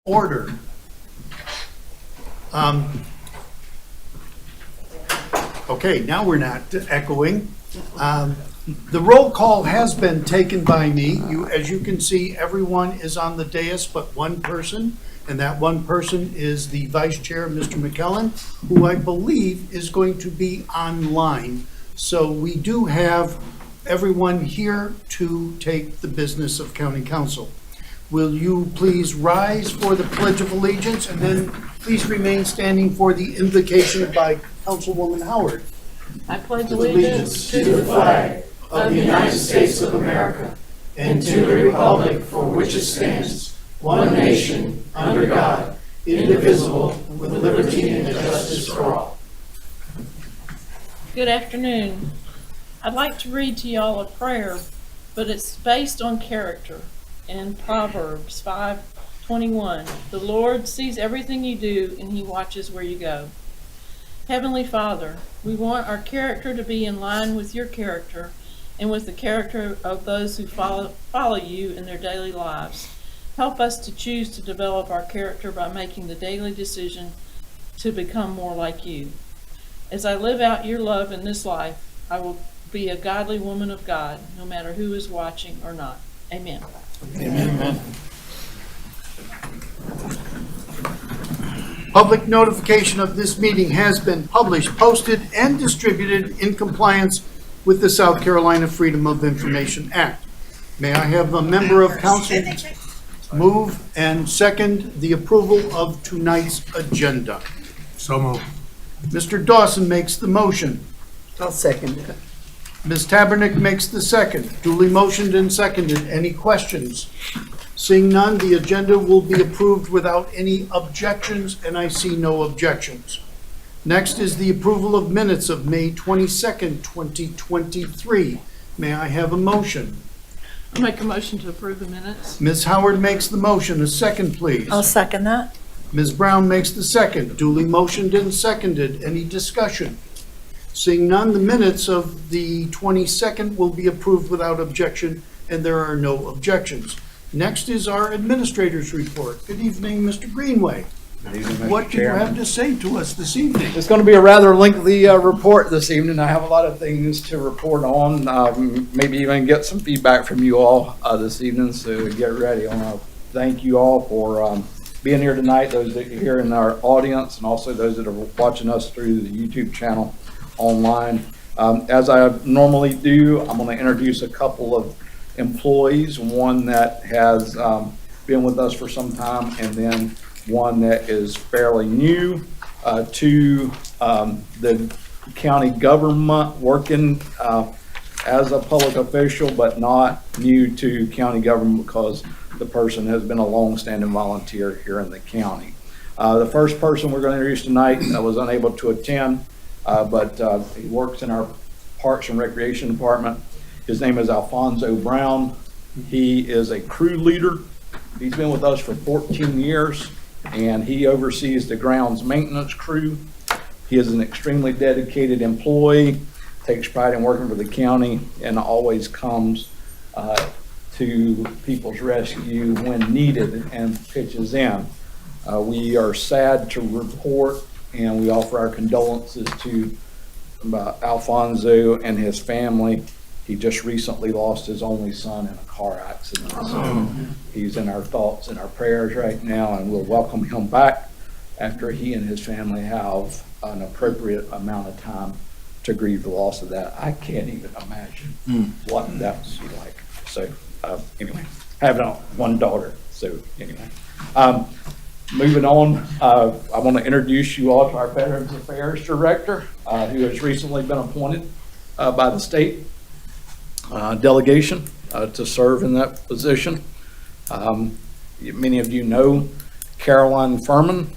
Order. Okay, now we're not echoing. The roll call has been taken by me. As you can see, everyone is on the dais but one person, and that one person is the Vice Chair, Mr. McKellen, who I believe is going to be online. So we do have everyone here to take the business of County Council. Will you please rise for the Pledge of Allegiance, and then please remain standing for the invocation by Councilwoman Howard. I pledge allegiance to the flag of the United States of America and to the republic for which it stands, one nation, under God, indivisible, with liberty and justice for all. Good afternoon. I'd like to read to y'all a prayer, but it's based on character. In Proverbs 5:21, the Lord sees everything you do and he watches where you go. Heavenly Father, we want our character to be in line with your character and with the character of those who follow you in their daily lives. Help us to choose to develop our character by making the daily decision to become more like you. As I live out your love in this life, I will be a godly woman of God, no matter who is watching or not. Amen. Amen. Public notification of this meeting has been published, posted, and distributed in compliance with the South Carolina Freedom of Information Act. May I have a member of council move and second the approval of tonight's agenda? So moved. Mr. Dawson makes the motion. I'll second it. Ms. Tabernick makes the second. Duly motioned and seconded. Any questions? Seeing none, the agenda will be approved without any objections, and I see no objections. Next is the approval of minutes of May 22nd, 2023. May I have a motion? I'll make a motion to approve the minutes. Ms. Howard makes the motion. A second, please. I'll second that. Ms. Brown makes the second. Duly motioned and seconded. Any discussion? Seeing none, the minutes of the 22nd will be approved without objection, and there are no objections. Next is our administrator's report. Good evening, Mr. Greenway. Good evening, Mr. What do you Chairman. have to say to us this evening? It's going to be a rather lengthy report this evening. I have a lot of things to report on, maybe even get some feedback from you all this evening, so get ready. I want to thank you all for being here tonight, those that are here in our audience, and also those that are watching us through the YouTube channel online. As I normally do, I'm going to introduce a couple of employees, one that has been with us for some time, and then one that is fairly new to the county government, working as a public official, but not new to county government because the person has been a long-standing volunteer here in the county. The first person we're going to introduce tonight was unable to attend, but he works in our Parks and Recreation Department. His name is Alfonso Brown. He is a crew leader. He's been with us for 14 years, and he oversees the grounds maintenance crew. He is an extremely dedicated employee, takes pride in working for the county, and always comes to people's rescue when needed and pitches in. We are sad to report, and we offer our condolences to Alfonso and his family. He just recently lost his only son in a car accident. So he's in our thoughts and our prayers right now, and we'll welcome him back after he and his family have an appropriate amount of time to grieve the loss of that. I can't even imagine what that was like. So anyway, I have one daughter. So anyway, moving on, I want to introduce you all to our Veterans Affairs Director, who has recently been appointed by the state delegation to serve in that position. Many of you know Caroline Furman.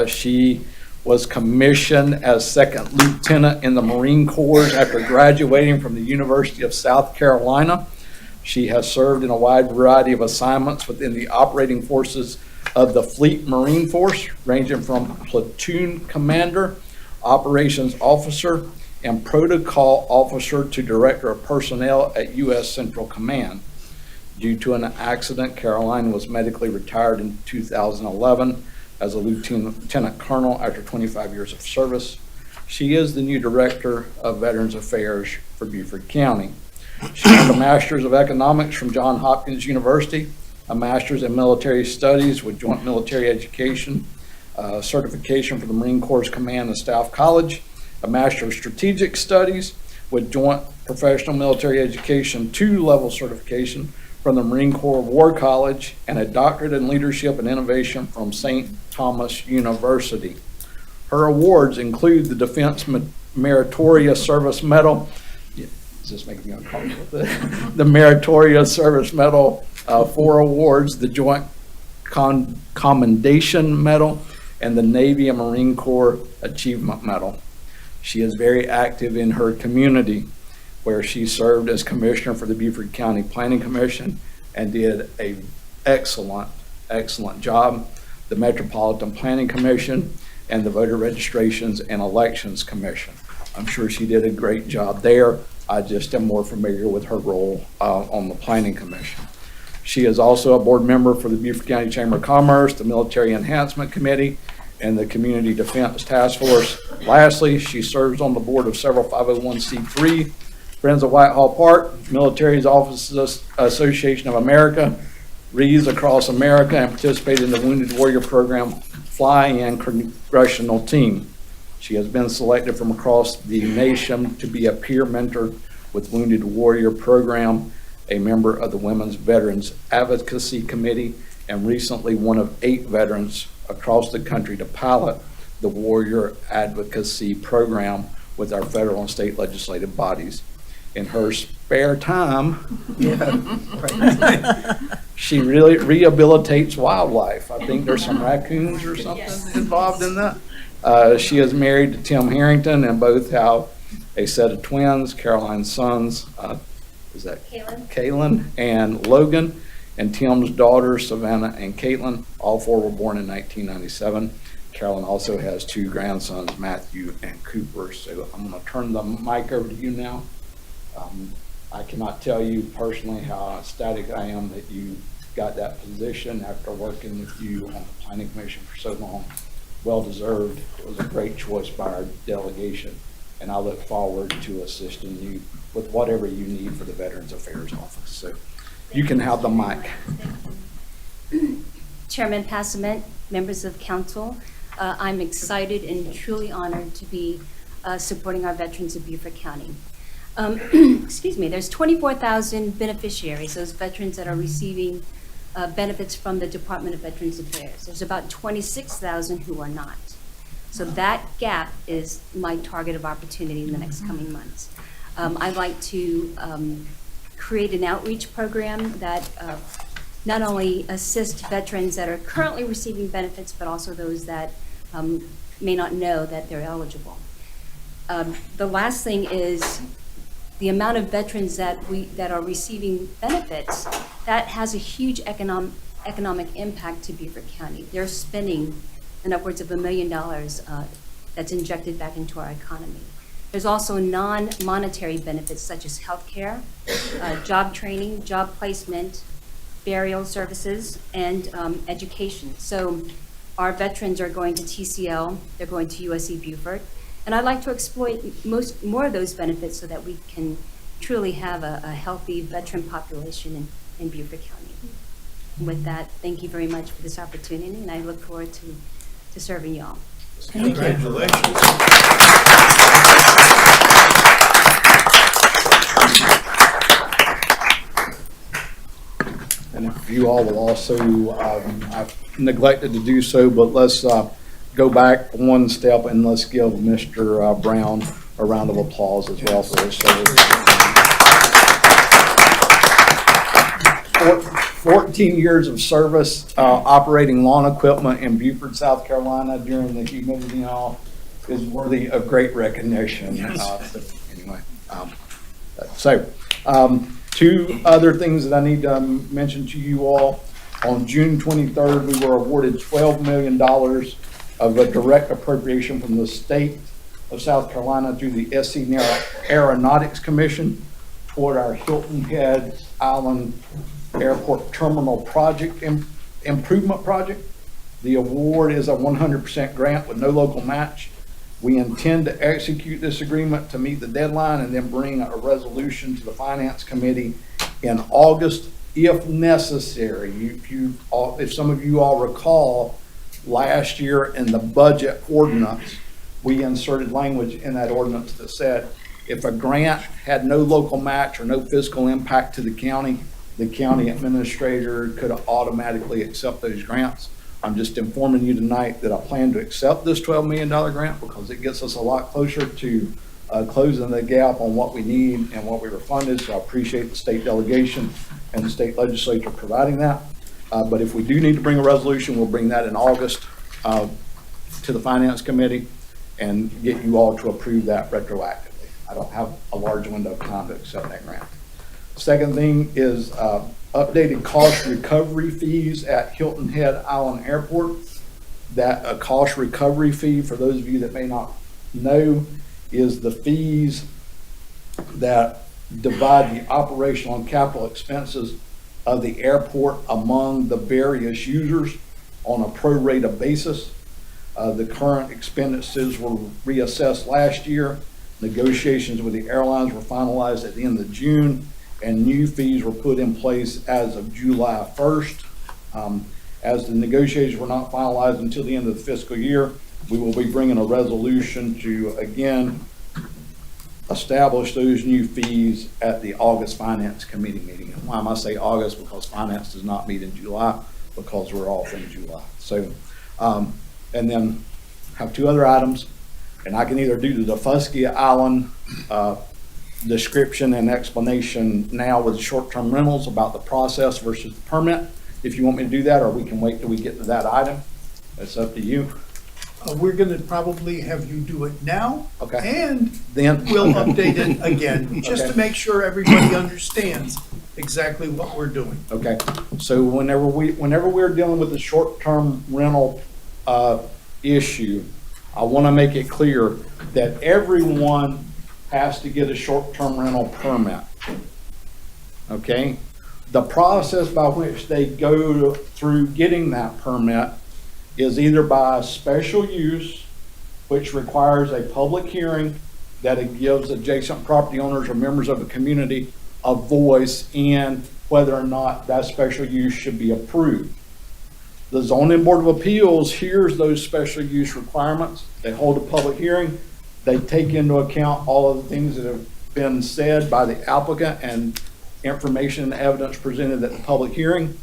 She was commissioned as second lieutenant in the Marine Corps after graduating from the University of South Carolina. She has served in a wide variety of assignments within the operating forces of the Fleet Marine Force, ranging from platoon commander, operations officer, and protocol officer to director of personnel at U.S. Central Command. Due to an accident, Caroline was medically retired in 2011 as a lieutenant colonel after 25 years of service. She is the new Director of Veterans Affairs for Beaufort County. She earned a Master's of Economics from Johns Hopkins University, a Master's in Military Studies with Joint Military Education, certification from the Marine Corps Command and Staff College, a Master of Strategic Studies with Joint Professional Military Education 2-level certification from the Marine Corps War College, and a doctorate in Leadership and Innovation from St. Thomas University. Her awards include the Defense Meritorious Service Medal. Is this making me uncomfortable? The Meritorious Service Medal, 4 awards, the Joint Commendation Medal, and the Navy and Marine Corps Achievement Medal. She is very active in her community, where she served as commissioner for the Beaufort County Planning Commission and did a excellent job. The Metropolitan Planning Commission and the Voter Registrations and Elections Commission. I'm sure she did a great job there. I just am more familiar with her role on the Planning Commission. She is also a board member for the Beaufort County Chamber of Commerce, the Military Enhancement Committee, and the Community Defense Task Force. Lastly, she serves on the board of several 501c3, Friends of Whitehall Park, Military's Officers Association of America, Wreaths Across America, and participated in the Wounded Warrior Program Fly-In Congressional Team. She has been selected from across the nation to be a peer mentor with Wounded Warrior Program, a member of the Women's Veterans Advocacy Committee, and recently one of 8 veterans across the country to pilot the Warrior Advocacy Program with our federal and state legislative bodies. In her spare time, she really rehabilitates wildlife. I think there's some raccoons or something involved in that. She is married to Tim Harrington and both have a set of twins, Caroline's sons, is that Kaylin and Logan, and Tim's daughters, Savannah and Caitlin. All 4 were born in 1997. Carolyn also has 2 grandsons, Matthew and Cooper. So I'm going to turn the mic over to you now. I cannot tell you personally how ecstatic I am that you got that position after working with you on the Planning Commission for so long. Well deserved. It was a great choice by our delegation, and I look forward to assisting you with whatever you need for the Veterans Affairs Office. So you can have the mic. Chairman Passament, members of council, I'm excited and truly honored to be supporting our veterans of Beaufort County. Excuse me, there's 24,000 beneficiaries, those veterans that are receiving benefits from the Department of Veterans Affairs. There's about 26,000 who are not. So that gap is my target of opportunity in the next coming months. I'd like to create an outreach program that not only assist veterans that are currently receiving benefits, but also those that may not know that they're eligible. The last thing is the amount of veterans that are receiving benefits, that has a huge economic impact to Beaufort County. They're spending an upwards of $1 million that's injected back into our economy. There's also non-monetary benefits such as health care, job training, job placement, burial services, and education. So our veterans are going to TCL, they're going to USC Beaufort, and I'd like to exploit more of those benefits so that we can truly have a healthy veteran population in Beaufort County. With that, thank you very much for this opportunity, and I look forward to serving you all. Congratulations. And if you all will also, I've neglected to do so, but let's go back one step and let's give Mr. Brown a round of applause as well for his service. 14 years of service operating lawn equipment in Beaufort, South Carolina during the humidity and all is worthy of great recognition. Two other things that I need to mention to you all. On June 23rd, we were awarded $12 million of a direct appropriation from the state of South Carolina through the SC Aeronautics Commission toward our Hilton Head Island Airport Terminal Project Improvement Project. The award is a 100% grant with no local match. We intend to execute this agreement to meet the deadline and then bring a resolution to the Finance Committee in August if necessary. If some of you all recall, last year in the budget ordinance, we inserted language in that ordinance that said if a grant had no local match or no fiscal impact to the county administrator could automatically accept those grants. I'm just informing you tonight that I plan to accept this $12 million grant because it gets us a lot closer to closing the gap on what we need and what we were funded. So I appreciate the state delegation and the state legislature providing that. But if we do need to bring a resolution, we'll bring that in August to the Finance Committee and get you all to approve that retroactively. I don't have a large window of time to accept that grant. Second thing is updated cost recovery fees at Hilton Head Island Airport. That a cost recovery fee, for those of you that may not know, is the fees that divide the operational and capital expenses of the airport among the various users on a pro rata basis. The current expenses were reassessed last year. Negotiations with the airlines were finalized at the end of June, and new fees were put in place as of July 1st. As the negotiations were not finalized until the end of the fiscal year, we will be bringing a resolution to, again, establish those new fees at the August Finance Committee meeting. And why am I say August? Because Finance does not meet in July because we're off in July. So, and then have two other items, and I can either do the Defusky Island description and explanation now with short-term rentals about the process versus the permit, if you want me to do that, or we can wait till we get to that item. It's up to you. We're gonna probably have you do it now. Okay. And Then we'll update it again, just Okay. to make sure everybody understands exactly what we're doing. Okay, so whenever we're dealing with the short-term rental issue, I want to make it clear that everyone has to get a short-term rental permit. Okay? The process by which they go through getting that permit is either by special use, which requires a public hearing that it gives adjacent property owners or members of the community a voice in whether or not that special use should be approved. The Zoning Board of Appeals hears those special use requirements. They hold a public hearing. They take into account all of the things that have been said by the applicant and information and evidence presented at the public hearing.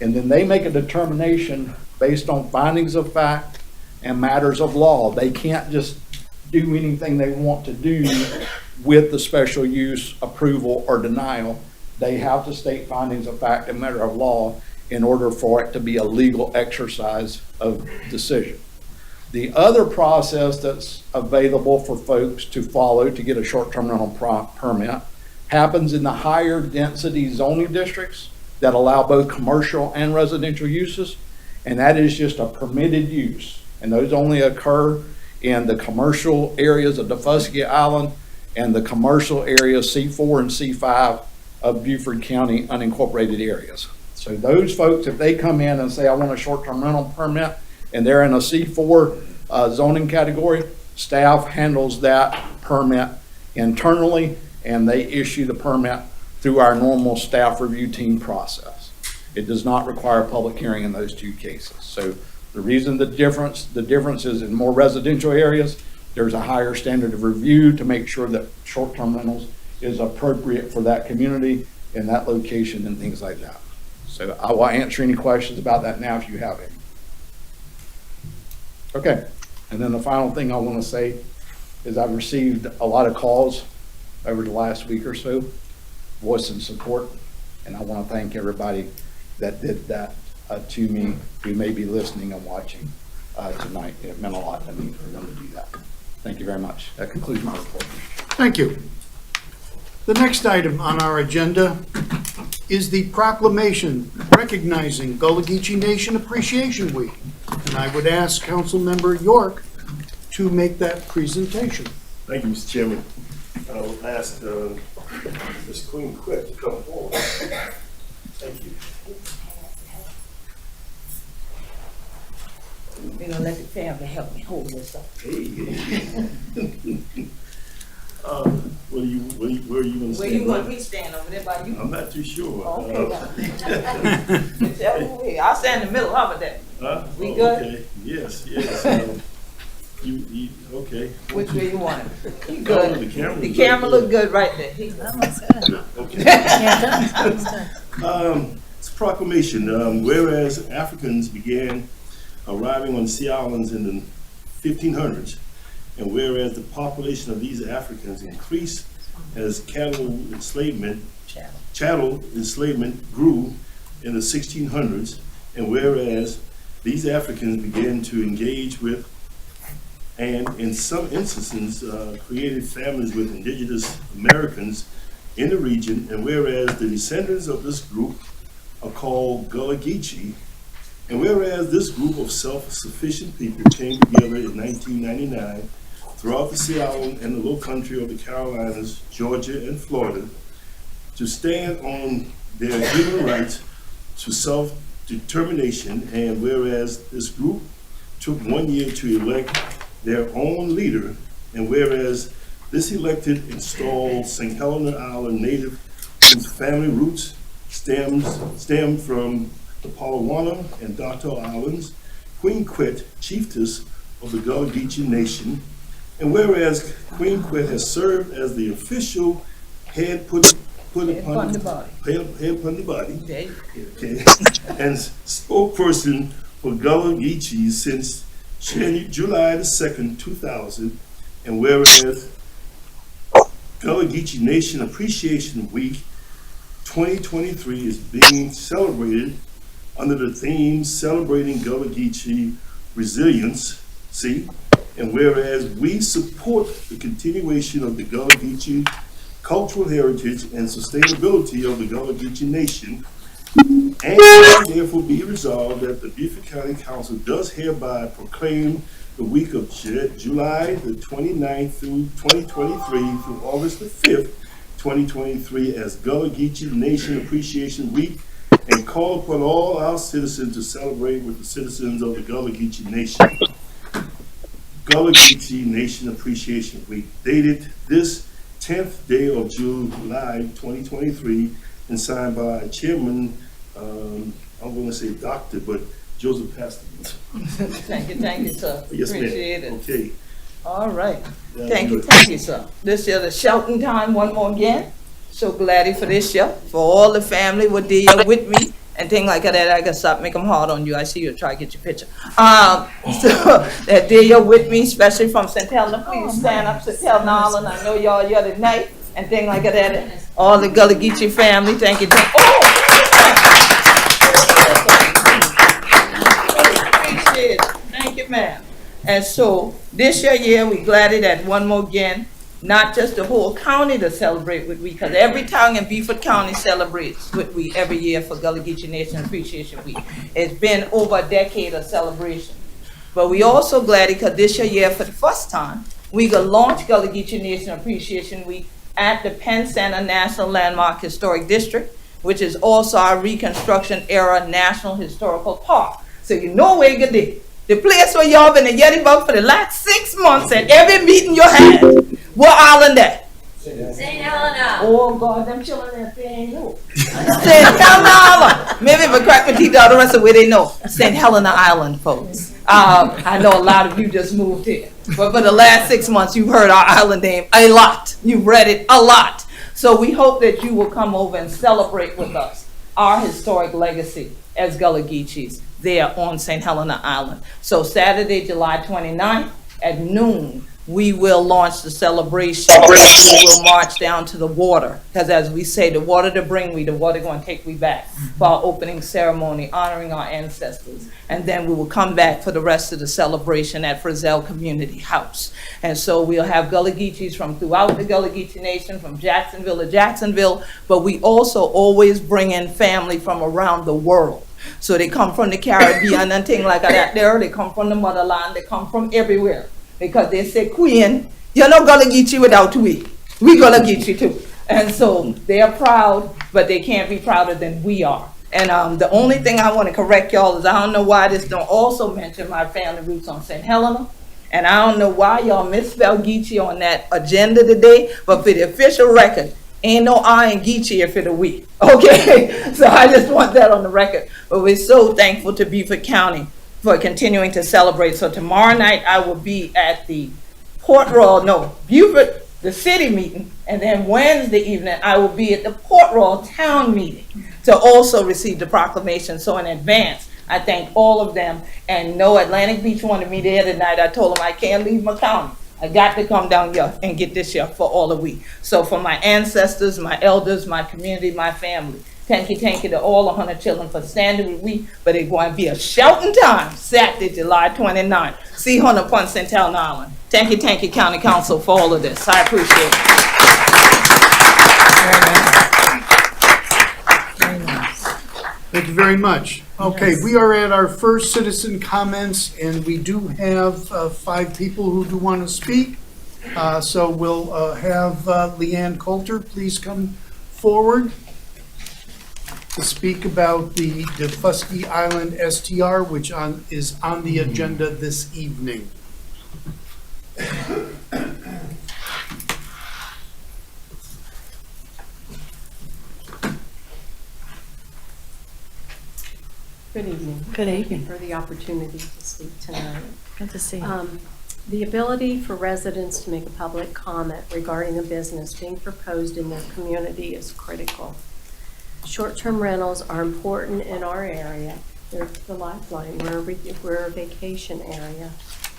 And then they make a determination based on findings of fact and matters of law. They can't just do anything they want to do with the special use approval or denial. They have to state findings of fact and matter of law in order for it to be a legal exercise of decision. The other process that's available for folks to follow to get a short-term rental permit happens in the higher density zoning districts that allow both commercial and residential uses, and that is just a permitted use. And those only occur in the commercial areas of Defusky Island and the commercial areas C4 and C5 of Beaufort County unincorporated areas. So those folks, if they come in and say, I want a short-term rental permit, and they're in a C4 zoning category, staff handles that permit internally, and they issue the permit through our normal staff review team process. It does not require a public hearing in those two cases. So the reason the difference is in more residential areas, there's a higher standard of review to make sure that short-term rentals is appropriate for that community and that location and things like that. So I will answer any questions about that now if you have any. Okay, and then the final thing I want to say is I've received a lot of calls over the last week or so, voicing support, and I want to thank everybody that did that to me who may be listening and watching tonight. It meant a lot to me for them to do that. Thank you very much. That concludes my report. Thank you. The next item on our agenda is the proclamation recognizing Gullah Geechee Nation Appreciation Week. And I would ask Councilmember York to make that presentation. Thank you, Mr. Chairman. I will ask Ms. Queen Quick to come forward. Thank you. We're gonna let the family help me hold this up. Where are you going to Where stand? you want me to stand, over there by you? I'm not too sure. Okay, whichever way. I'll stand in the middle, how about that? We Oh, good? Okay, yes. You, okay. Which way you want it? You No, good? the camera The look camera good. look good right there. Okay. It's a proclamation, whereas Africans began arriving on Sea Islands in the 1500s, and whereas the population of these Africans increased as chattel enslavement grew in the 1600s, and whereas these Africans began to engage with and in some instances created families with indigenous Americans in the region, and whereas the descendants of this group are called Gullah Geechee, and whereas this group of self-sufficient people came together in 1999 throughout the Sea Island and the Low Country of the Carolinas, Georgia, and Florida to stand on their human rights to self-determination, and whereas this group took 1 year to elect their own leader, and whereas this elected installed St. Helena Island native whose family roots stemmed from the Palawana and Dato Islands, Queen Quet, chiefess of the Gullah Geechee Nation, and whereas Queen Quet has served as the official head upon the body, There you okay, and spokesperson for Gullah Geechee since July the 2nd, 2000, and whereas Gullah Geechee Nation Appreciation Week 2023 is being celebrated under the theme Celebrating Gullah Geechee Resilience, and whereas we support the continuation of the Gullah Geechee cultural heritage and sustainability of the Gullah Geechee Nation, and therefore be resolved that the Beaufort County Council does hereby proclaim the week of July the 29th through 2023 through August the 5th, 2023 as Gullah Geechee Nation Appreciation Week, and call upon all our citizens to celebrate with the citizens of the Gullah Geechee Nation. Gullah Geechee Nation Appreciation Week, dated this 10th day of July 2023, and signed by Chairman, I'm going to say Doctor, but Joseph Pastor. Thank you, sir. Yes, ma'am. Appreciate it. Okay. All right. Yeah, Thank you, good. sir. This is the shouting time one more again. So glad for this year, for all the family were there with me and things like that. I gotta stop make them hard on you. I see you. Try to get your picture. So that day with me, especially from St. Helena. Please stand up, St. Helena Island. I know y'all here tonight and things like that. All the Gullah Geechee family, thank you. Appreciate it. Thank you, ma'am. And so this year, we glad that one more again, not just the whole county to celebrate with we, because every town in Beaufort County celebrates with we every year for Gullah Geechee Nation Appreciation Week. It's been over a decade of celebration. But we also glad because this year, for the first time, we gonna launch Gullah Geechee Nation Appreciation Week at the Penn Center National Landmark Historic District, which is also our Reconstruction Era National Historical Park. So you know where you get the place where y'all been getting about for the last 6 months at every meeting you had. What island that? St. Helena. Oh God, them children that they ain't know. St. Helena Island. Maybe if I crack my teeth out the rest of the way they know. St. Helena Island, folks. I know a lot of you just moved here. But for the last 6 months, you've heard our island name a lot. You've read it a lot. So we hope that you will come over and celebrate with us our historic legacy as Gullah Geechees there on St. Helena Island. So Saturday, July 29th at noon, we will launch the celebration. We will march down to the water, because as we say, the water to bring we, the water going to take we back for our opening ceremony, honoring our ancestors. And then we will come back for the rest of the celebration at Frizzell Community House. And so we'll have Gullah Geechees from throughout the Gullah Geechee Nation, from Jacksonville to Jacksonville, but we also always bring in family from around the world. So they come from the Caribbean and things like that there. They come from the motherland. They come from everywhere. Because they say, Queen, you're not Gullah Geechee without we. We Gullah Geechee too. And so they are proud, but they can't be prouder than we are. And the only thing I want to correct y'all is I don't know why this don't also mention my family roots on St. Helena. And I don't know why y'all misspelled Geechee on that agenda today, but for the official record, ain't no I in Geechee for the we. Okay? So I just want that on the record. But we're so thankful to Beaufort County for continuing to celebrate. So tomorrow night I will be at the Beaufort, the city meeting, and then Wednesday evening I will be at the Port Royal town meeting to also receive the proclamation. So in advance, I thank all of them. And no, Atlantic Beach wanted me there tonight. I told them I can't leave my county. I got to come down here and get this here for all the week. So for my ancestors, my elders, my community, my family, thank you to all 100 children for standing with me. But it's going to be a shouting time Saturday, July 29th. See you on upon St. Helena Island. Thank you, County Council, for all of this. I appreciate it. Thank you very much. Okay, we are at our first citizen comments, and we do have 5 people who do want to speak. So we'll have Leanne Coulter, please come forward to speak about the Defusky Island STR, which is on the agenda this evening. Good evening. Good evening. Thank you for the opportunity to speak tonight. Good to see you. The ability for residents to make a public comment regarding a business being proposed in their community is critical. Short-term rentals are important in our area. They're the lifeline. We're a vacation area,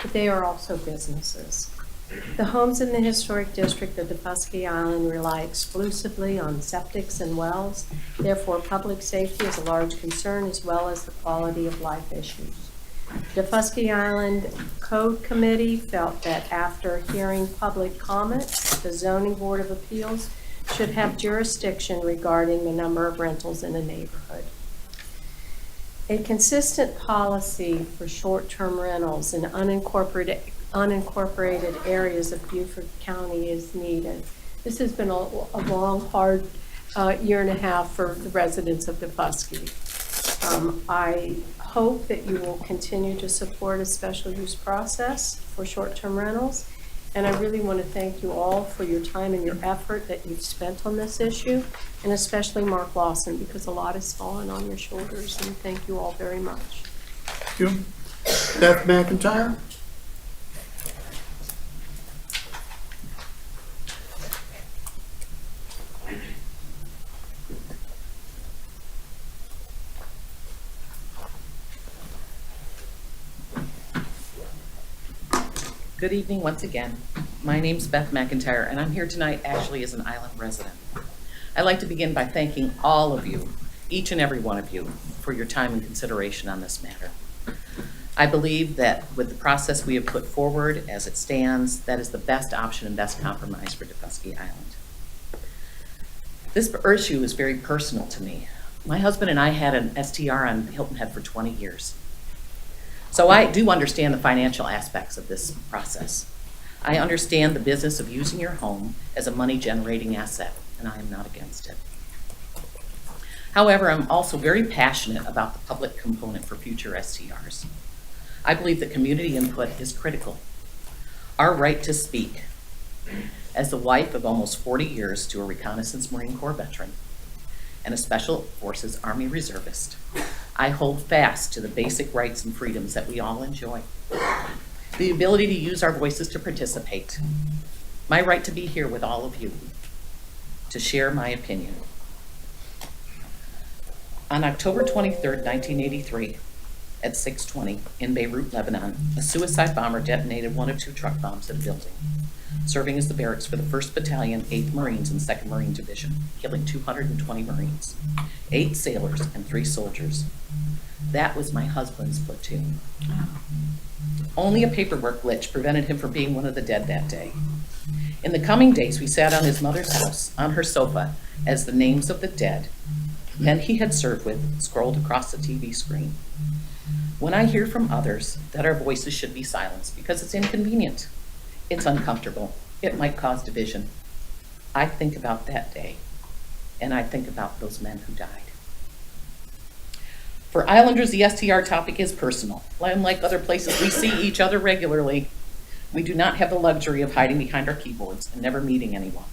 but they are also businesses. The homes in the historic district of Defusky Island rely exclusively on septics and wells. Therefore, public safety is a large concern, as well as the quality of life issues. Defusky Island Code Committee felt that after hearing public comments, the Zoning Board of Appeals should have jurisdiction regarding the number of rentals in a neighborhood. A consistent policy for short-term rentals in unincorporated areas of Beaufort County is needed. This has been a long, hard year and a half for the residents of Defusky. I hope that you will continue to support a special use process for short-term rentals. And I really want to thank you all for your time and your effort that you've spent on this issue, and especially Mark Lawson, because a lot has fallen on your shoulders, and thank you all very much. Thank you. Beth McIntyre? Good evening once again. My name's Beth McIntyre, and I'm here tonight actually as an island resident. I'd like to begin by thanking all of you, each and every one of you, for your time and consideration on this matter. I believe that with the process we have put forward as it stands, that is the best option and best compromise for Defusky Island. This issue is very personal to me. My husband and I had an STR on Hilton Head for 20 years. So I do understand the financial aspects of this process. I understand the business of using your home as a money-generating asset, and I am not against it. However, I'm also very passionate about the public component for future STRs. I believe that community input is critical. Our right to speak. As the wife of almost 40 years to a reconnaissance Marine Corps veteran and a Special Forces Army reservist, I hold fast to the basic rights and freedoms that we all enjoy. The ability to use our voices to participate. My right to be here with all of you, to share my opinion. On October 23rd, 1983, at 6:20 in Beirut, Lebanon, a suicide bomber detonated one of 2 truck bombs at a building, serving as the barracks for the 1st Battalion, 8th Marines, and 2nd Marine Division, killing 220 Marines, 8 sailors, and 3 soldiers. That was my husband's platoon. Only a paperwork glitch prevented him from being one of the dead that day. In the coming days, we sat on his mother's house, on her sofa, as the names of the dead, men he had served with, scrolled across the TV screen. When I hear from others that our voices should be silenced because it's inconvenient, it's uncomfortable, it might cause division, I think about that day, and I think about those men who died. For Islanders, the STR topic is personal. Unlike other places we see each other regularly, we do not have the luxury of hiding behind our keyboards and never meeting anyone.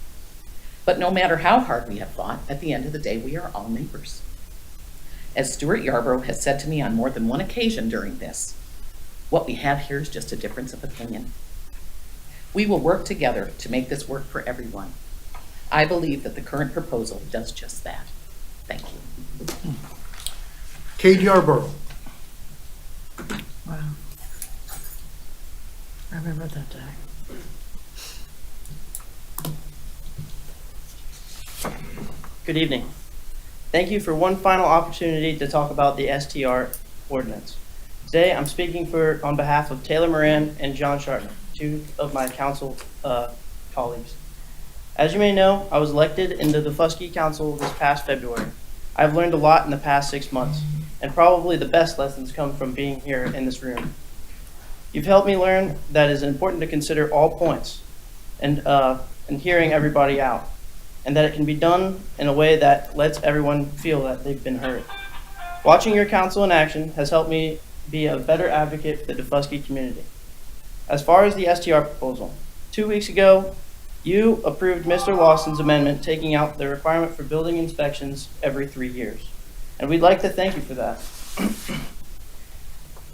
But no matter how hard we have fought, at the end of the day, we are all neighbors. As Stuart Yarborough has said to me on more than one occasion during this, what we have here is just a difference of opinion. We will work together to make this work for everyone. I believe that the current proposal does just that. Thank you. Cade Yarborough. Wow. I remember that day. Good evening. Thank you for one final opportunity to talk about the STR ordinance. Today, I'm speaking on behalf of Taylor Moran and John Shartner, two of my council colleagues. As you may know, I was elected into the Fusky Council this past February. I've learned a lot in the past 6 months, and probably the best lessons come from being here in this room. You've helped me learn that it is important to consider all points and hearing everybody out, and that it can be done in a way that lets everyone feel that they've been heard. Watching your council in action has helped me be a better advocate for the Fusky community. As far as the STR proposal, 2 weeks ago, you approved Mr. Lawson's amendment taking out the requirement for building inspections every 3 years. And we'd like to thank you for that.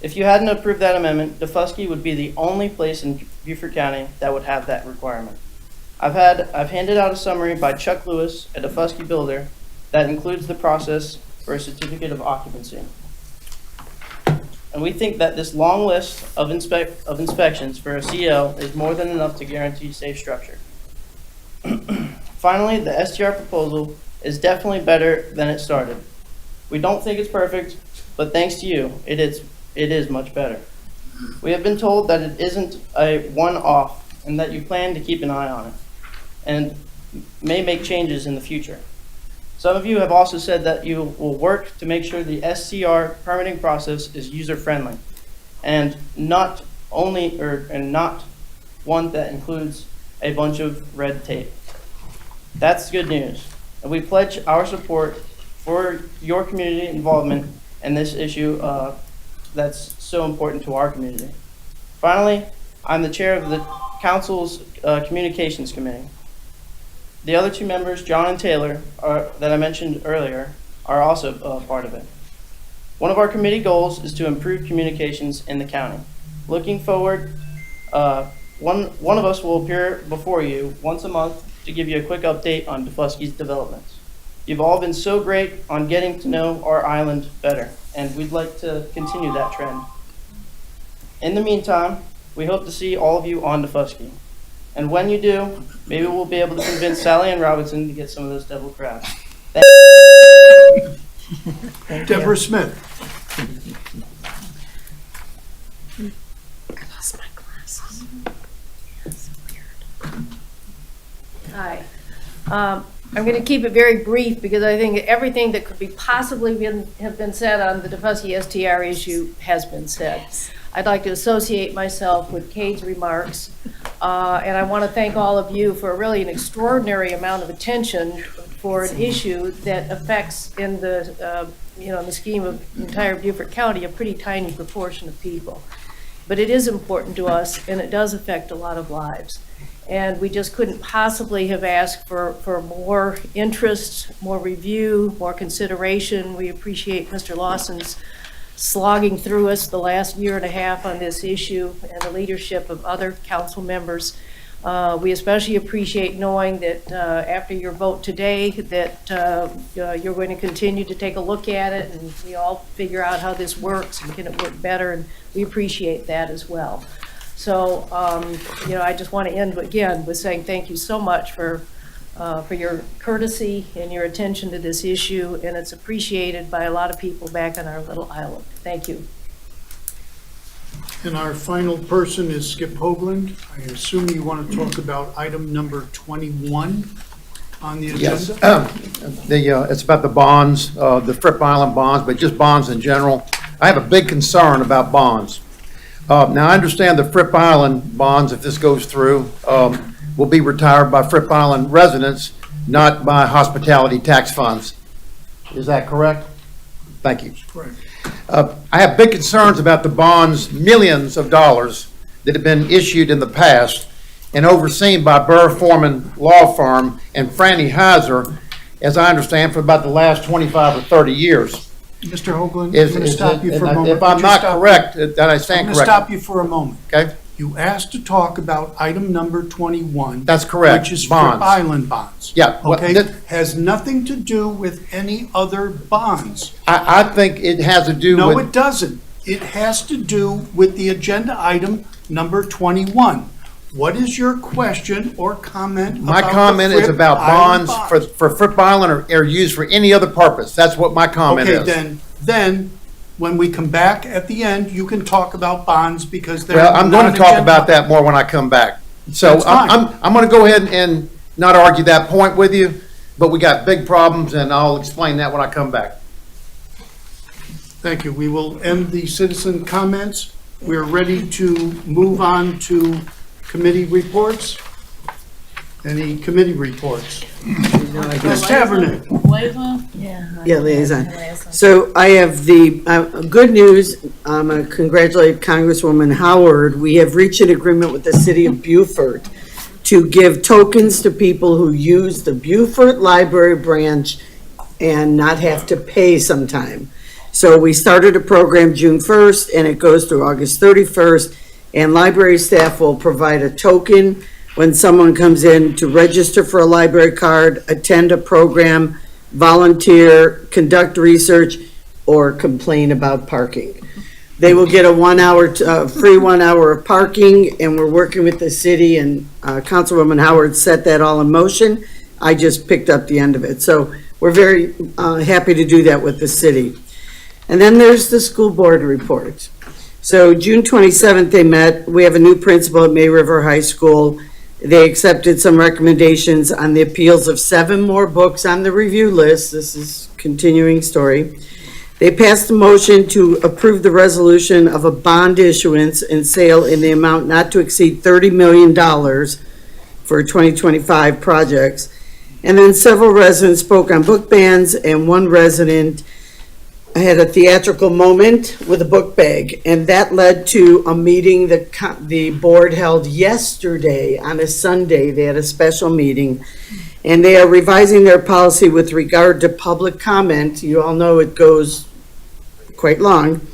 If you hadn't approved that amendment, DeFusky would be the only place in Beaufort County that would have that requirement. I've handed out a summary by Chuck Lewis, a DeFusky builder, that includes the process for a certificate of occupancy. And we think that this long list of inspections for a CO is more than enough to guarantee safe structure. Finally, the STR proposal is definitely better than it started. We don't think it's perfect, but thanks to you, it is much better. We have been told that it isn't a one-off and that you plan to keep an eye on it and may make changes in the future. Some of you have also said that you will work to make sure the SCR permitting process is user-friendly and not one that includes a bunch of red tape. That's good news, and we pledge our support for your community involvement in this issue that's so important to our community. Finally, I'm the chair of the council's communications committee. The other two members, John and Taylor, that I mentioned earlier, are also part of it. One of our committee goals is to improve communications in the county. Looking forward, one of us will appear before you once a month to give you a quick update on DeFusky's developments. You've all been so great on getting to know our island better, and we'd like to continue that trend. In the meantime, we hope to see all of you on DeFusky. And when you do, maybe we'll be able to convince Sally and Robinson to get some of those devil crabs. Deborah Smith. I lost my glasses. That's weird. Hi. I'm going to keep it very brief because I think everything that could be possibly have been said on the DeFusky STR issue has been said. I'd like to associate myself with Cade's remarks, and I want to thank all of you for really an extraordinary amount of attention for an issue that affects, in the in the scheme of entire Beaufort County, a pretty tiny proportion of people. But it is important to us, and it does affect a lot of lives. And we just couldn't possibly have asked for more interest, more review, more consideration. We appreciate Mr. Lawson's slogging through us the last year and a half on this issue and the leadership of other council members. We especially appreciate knowing that after your vote today that you're going to continue to take a look at it and we all figure out how this works and can it work better, and we appreciate that as well. So, I just want to end again with saying thank you so much for your courtesy and your attention to this issue, and it's appreciated by a lot of people back on our little island. Thank you. And our final person is Skip Hoagland. I assume you want to talk about item number 21 on the Yes, agenda? it's about the bonds, the Fripp Island bonds, but just bonds in general. I have a big concern about bonds. Now, I understand the Fripp Island bonds, if this goes through, will be retired by Fripp Island residents, not by hospitality tax funds. Is that correct? Thank you. Correct. I have big concerns about the bonds, millions of dollars that have been issued in the past and overseen by Burr Foreman Law Firm and Franny Heiser, as I understand, for about the last 25 or 30 years. Mr. Hoagland, I'm Is- going to is stop you it- for a and moment. If I'm Could you not stop me? correct, that I stand I'm going to correct. stop you for a moment. Okay, You asked to talk about item number 21. That's correct, Which is bonds. Fripp Island bonds. Yeah, what- Okay, that- has nothing to do with any other bonds. I think it has to do No, with, it doesn't. It has to do with the agenda item number 21. What is your question or comment my about the comment is Fripp about Island bonds for Fripp Island or used for any other purpose. That's what my comment is. Okay, then, when we come back at the end, you can talk about bonds because they're Well, I'm going to talk non-agenda. about that more when I come back. So That's fine. I'm going to go ahead and not argue that point with you, but we got big problems, and I'll explain that when I come back. Thank you. We will end the citizen comments. We're ready to move on to committee reports. Any committee reports? Ms. Tavernick? Liaison? Yeah, liaison. So I have the good news. I congratulate Congresswoman Howard. We have reached an agreement with the city of Beaufort to give tokens to people who use the Beaufort Library branch and not have to pay sometime. So we started a program June 1st and it goes through August 31st. And library staff will provide a token when someone comes in to register for a library card, attend a program, volunteer, conduct research, or complain about parking. They will get a free 1 hour of parking, and we're working with the city, and Councilwoman Howard set that all in motion. I just picked up the end of it. So we're very happy to do that with the city. And then there's the school board report. So June 27th, they met. We have a new principal at May River High School. They accepted some recommendations on the appeals of 7 more books on the review list. This is continuing story. They passed a motion to approve the resolution of a bond issuance and sale in the amount not to exceed $30 million for 2025 projects. And then several residents spoke on book bans, and one resident had a theatrical moment with a book bag, and that led to a meeting that the board held yesterday on a Sunday. They had a special meeting, and they are revising their policy with regard to public comment. You all know it goes quite long.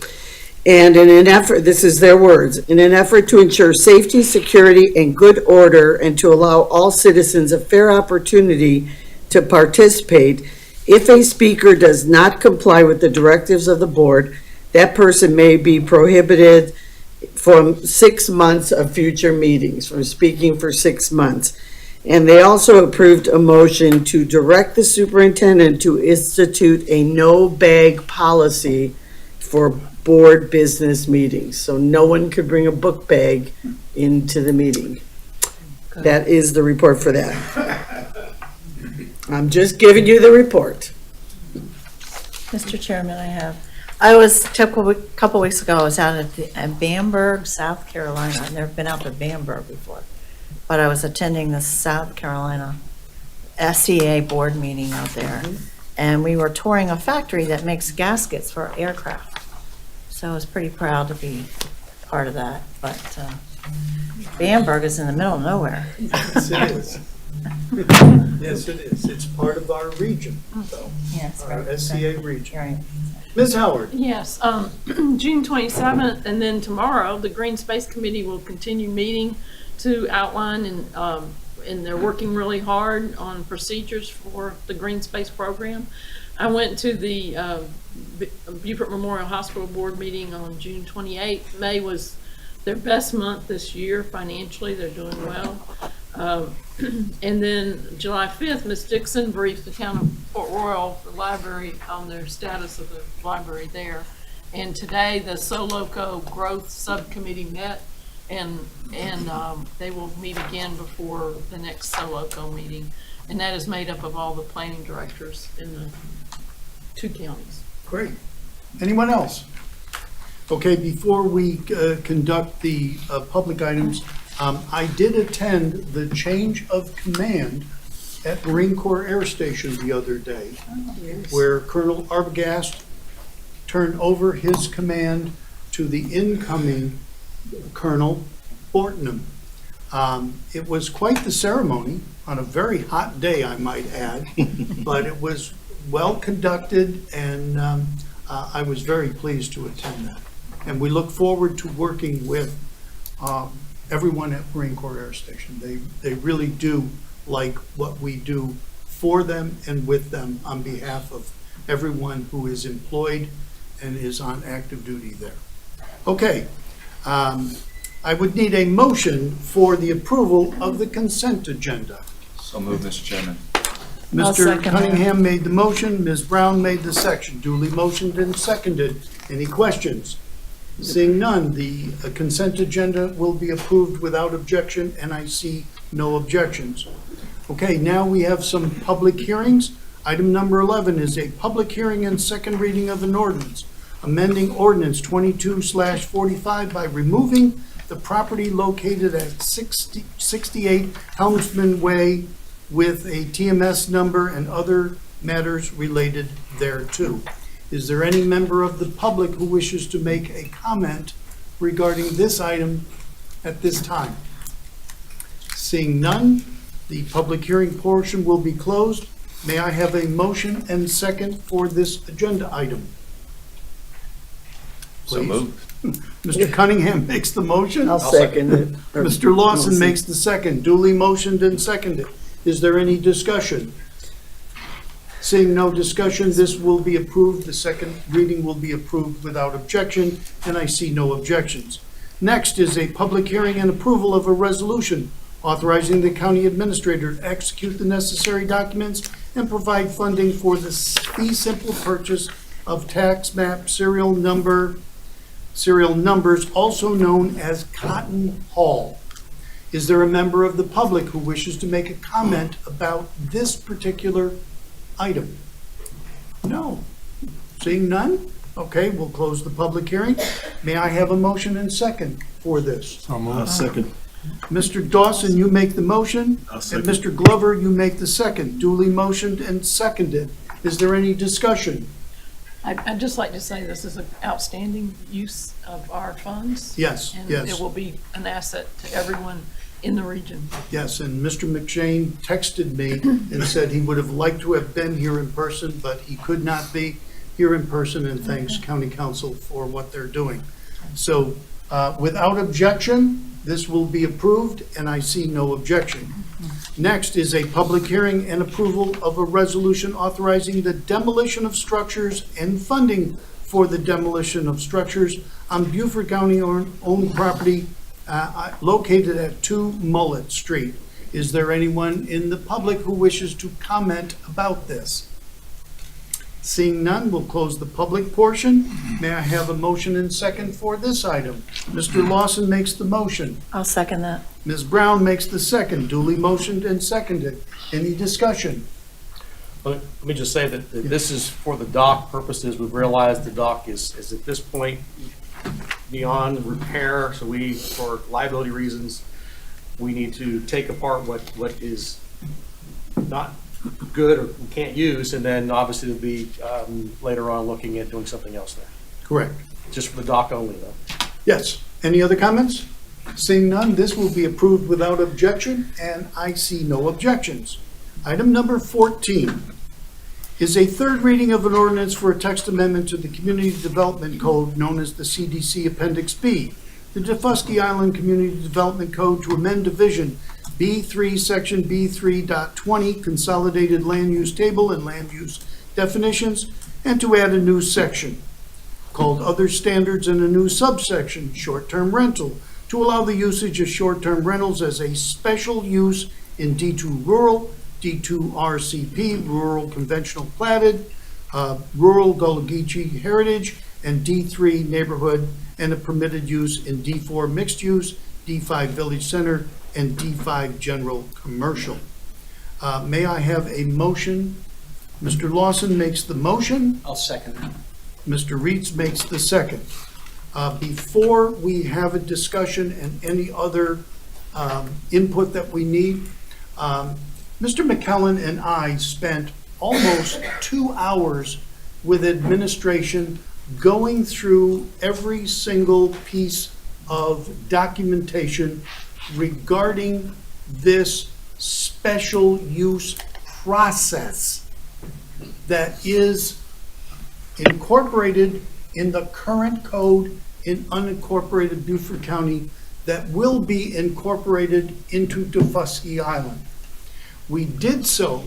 And in an effort, this is their words, in an effort to ensure safety, security, and good order, and to allow all citizens a fair opportunity to participate, if a speaker does not comply with the directives of the board, that person may be prohibited from 6 months of future meetings, from speaking for 6 months. And they also approved a motion to direct the superintendent to institute a no-bag policy for board business meetings. So no one could bring a book bag into the meeting. That is the report for that. I'm just giving you the report. Mr. Chairman, I was, a couple weeks ago, I was out at Bamberg, South Carolina. I've never been out to Bamberg before, but I was attending the South Carolina SCA board meeting out there. And we were touring a factory that makes gaskets for aircraft. So I was pretty proud to be part of that, but Bamberg is in the middle of nowhere. Yes, it is. Yes, it is. It's part of our region, so, Yes, our SCA region. right. Ms. Howard? Yes, June 27th, and then tomorrow, the Green Space Committee will continue meeting to outline, and they're working really hard on procedures for the Green Space program. I went to the Beaufort Memorial Hospital Board meeting on June 28th. May was their best month this year financially. They're doing well. And then July 5th, Ms. Dixon briefed the town of Port Royal, the library, on their status of the library there. And today, the SoLoco Growth Subcommittee met, and they will meet again before the next SoLoco meeting. And that is made up of all the planning directors in the 2 counties. Great. Anyone else? Okay, before we conduct the public items, I did attend the change of command at Marine Corps Air Station the other day, where Colonel Arbogast turn over his command to the incoming Colonel Bortnam. It was quite the ceremony on a very hot day, I might add, but it was well conducted, and I was very pleased to attend that. And we look forward to working with everyone at Marine Corps Air Station. They really do like what we do for them and with them on behalf of everyone who is employed and is on active duty there. Okay, I would need a motion for the approval of the consent agenda. So moved, Mr. Chairman. I'll Mr. second that. Cunningham made the motion, Ms. Brown made the section, duly motioned and seconded. Any questions? Seeing none, the consent agenda will be approved without objection, and I see no objections. Okay, now we have some public hearings. Item number 11 is a public hearing and second reading of an ordinance, amending ordinance 22/45 by removing the property located at 68 Helmsman Way with a TMS number and other matters related thereto. Is there any member of the public who wishes to make a comment regarding this item at this time? Seeing none, the public hearing portion will be closed. May I have a motion and second for this agenda item? So Please. moved. Mr. Cunningham makes the motion. I'll second it. Mr. Lawson makes the second, duly motioned and seconded. Is there any discussion? Seeing no discussion, this will be approved. The second reading will be approved without objection, and I see no objections. Next is a public hearing and approval of a resolution authorizing the county administrator to execute the necessary documents and provide funding for the fee simple purchase of tax map serial numbers, also known as Cotton Hall. Is there a member of the public who wishes to make a comment about this particular item? No. Seeing none? Okay, we'll close the public hearing. May I have a motion and second for this? Second. Mr. Dawson, you make the motion. I'll And second. Mr. Glover, you make the second. Duly motioned and seconded. Is there any discussion? I'd just like to say this is an outstanding use of our funds. Yes, And yes. it will be an asset to everyone in the region. Yes, and Mr. McShane texted me and said he would have liked to have been here in person, but he could not be here in person, and thanks County Council for what they're doing. So without objection, this will be approved, and I see no objection. Next is a public hearing and approval of a resolution authorizing the demolition of structures and funding for the demolition of structures on Beaufort County-owned property located at 2 Mullet Street. Is there anyone in the public who wishes to comment about this? Seeing none, we'll close the public portion. May I have a motion and second for this item? Mr. Lawson makes the motion. I'll second that. Ms. Brown makes the second, duly motioned and seconded. Any discussion? Let me just say that this is for the dock purposes. We've realized the dock is at this point beyond repair, so we, for liability reasons, we need to take apart what is not good or we can't use, and then obviously it'll be later on looking at doing something else there. Correct. Just for the dock only, though. Yes. Any other comments? Seeing none, this will be approved without objection, and I see no objections. Item number 14 is a third reading of an ordinance for a text amendment to the Community Development Code known as the CDC Appendix B, the Defusky Island Community Development Code, to amend Division B3, Section B3.20, Consolidated Land Use Table and Land Use Definitions, and to add a new section called Other Standards and a new subsection, Short-Term Rental, to allow the usage of short-term rentals as a special use in D2 Rural, D2 RCP, Rural Conventional Platted, Rural Gullah Geechee Heritage, and D3 Neighborhood, and a permitted use in D4 Mixed Use, D5 Village Center, and D5 General Commercial. May I have a motion? Mr. Lawson makes the motion. I'll second that. Mr. Reitz makes the second. Before we have a discussion and any other input that we need, Mr. McKellen and I spent almost 2 hours with administration going through every single piece of documentation regarding this special use process that is incorporated in the current code in unincorporated Beaufort County that will be incorporated into Daufuskie Island. We did so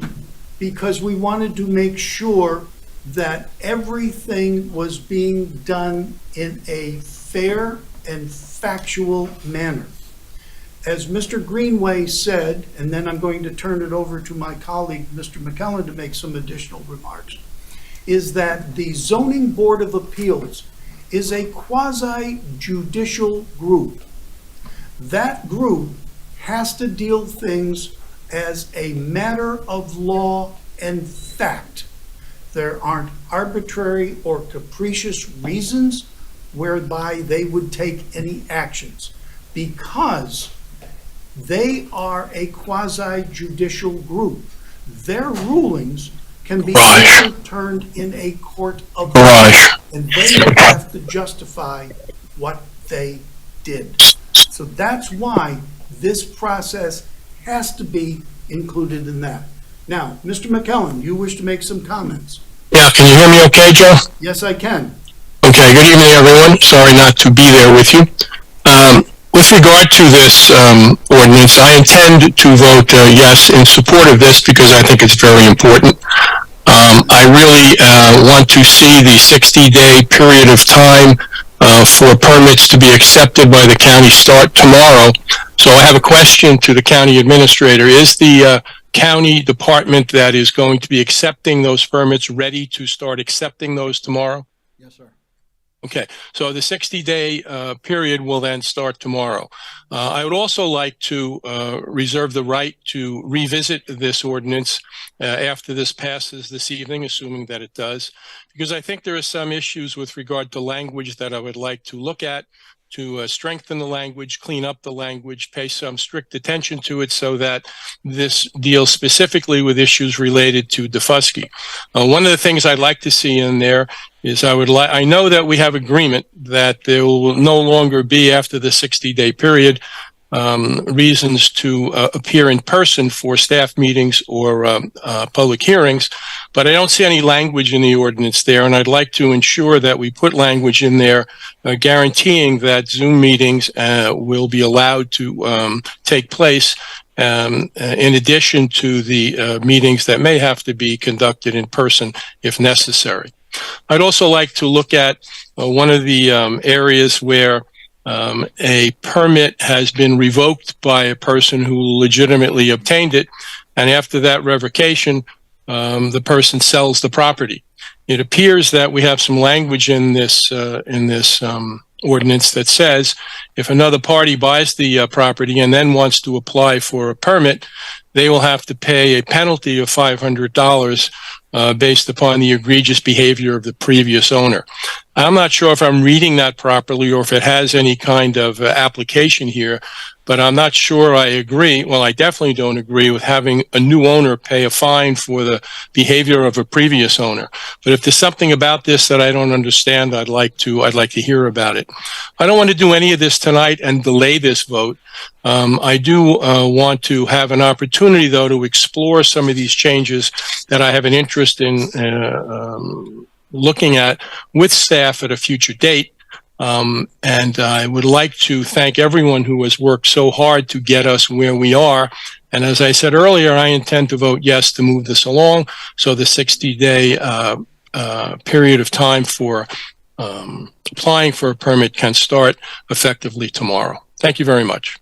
because we wanted to make sure that everything was being done in a fair and factual manner. As Mr. Greenway said, and then I'm going to turn it over to my colleague, Mr. McKellen, to make some additional remarks, is that the Zoning Board of Appeals is a quasi-judicial group. That group has to deal things as a matter of law and fact. There aren't arbitrary or capricious reasons whereby they would take any actions, because they are a quasi-judicial group. Their rulings can be overturned in a court of law, and they would have to justify what they did. So that's why this process has to be included in that. Now, Mr. McKellen, you wish to make some comments? Yeah, can you hear me okay, Joe? Yes, I can. Okay, good evening, everyone. Sorry not to be there with you. With regard to this ordinance, I intend to vote yes in support of this because I think it's very important. I really want to see the 60-day period of time for permits to be accepted by the county start tomorrow. So I have a question to the county administrator. Is the county department that is going to be accepting those permits ready to start accepting those tomorrow? Yes, sir. Okay, so the 60-day period will then start tomorrow. I would also like to reserve the right to revisit this ordinance after this passes this evening, assuming that it does, because I think there are some issues with regard to language that I would like to look at to strengthen the language, clean up the language, pay some strict attention to it so that this deals specifically with issues related to Daufuskie. One of the things I'd like to see in there is I know that we have agreement that there will no longer be, after the 60-day period, reasons to appear in person for staff meetings or public hearings, but I don't see any language in the ordinance there, and I'd like to ensure that we put language in there guaranteeing that Zoom meetings will be allowed to take place in addition to the meetings that may have to be conducted in person if necessary. I'd also like to look at one of the areas where a permit has been revoked by a person who legitimately obtained it, and after that revocation, the person sells the property. It appears that we have some language in this ordinance that says if another party buys the property and then wants to apply for a permit, they will have to pay a penalty of $500 based upon the egregious behavior of the previous owner. I'm not sure if I'm reading that properly or if it has any kind of application here, but I'm not sure I agree. Well, I definitely don't agree with having a new owner pay a fine for the behavior of a previous owner. But if there's something about this that I don't understand, I'd like to hear about it. I don't want to do any of this tonight and delay this vote. I do want to have an opportunity, though, to explore some of these changes that I have an interest in looking at with staff at a future date. And I would like to thank everyone who has worked so hard to get us where we are. And as I said earlier, I intend to vote yes to move this along so the 60-day period of time for applying for a permit can start effectively tomorrow. Thank you very much.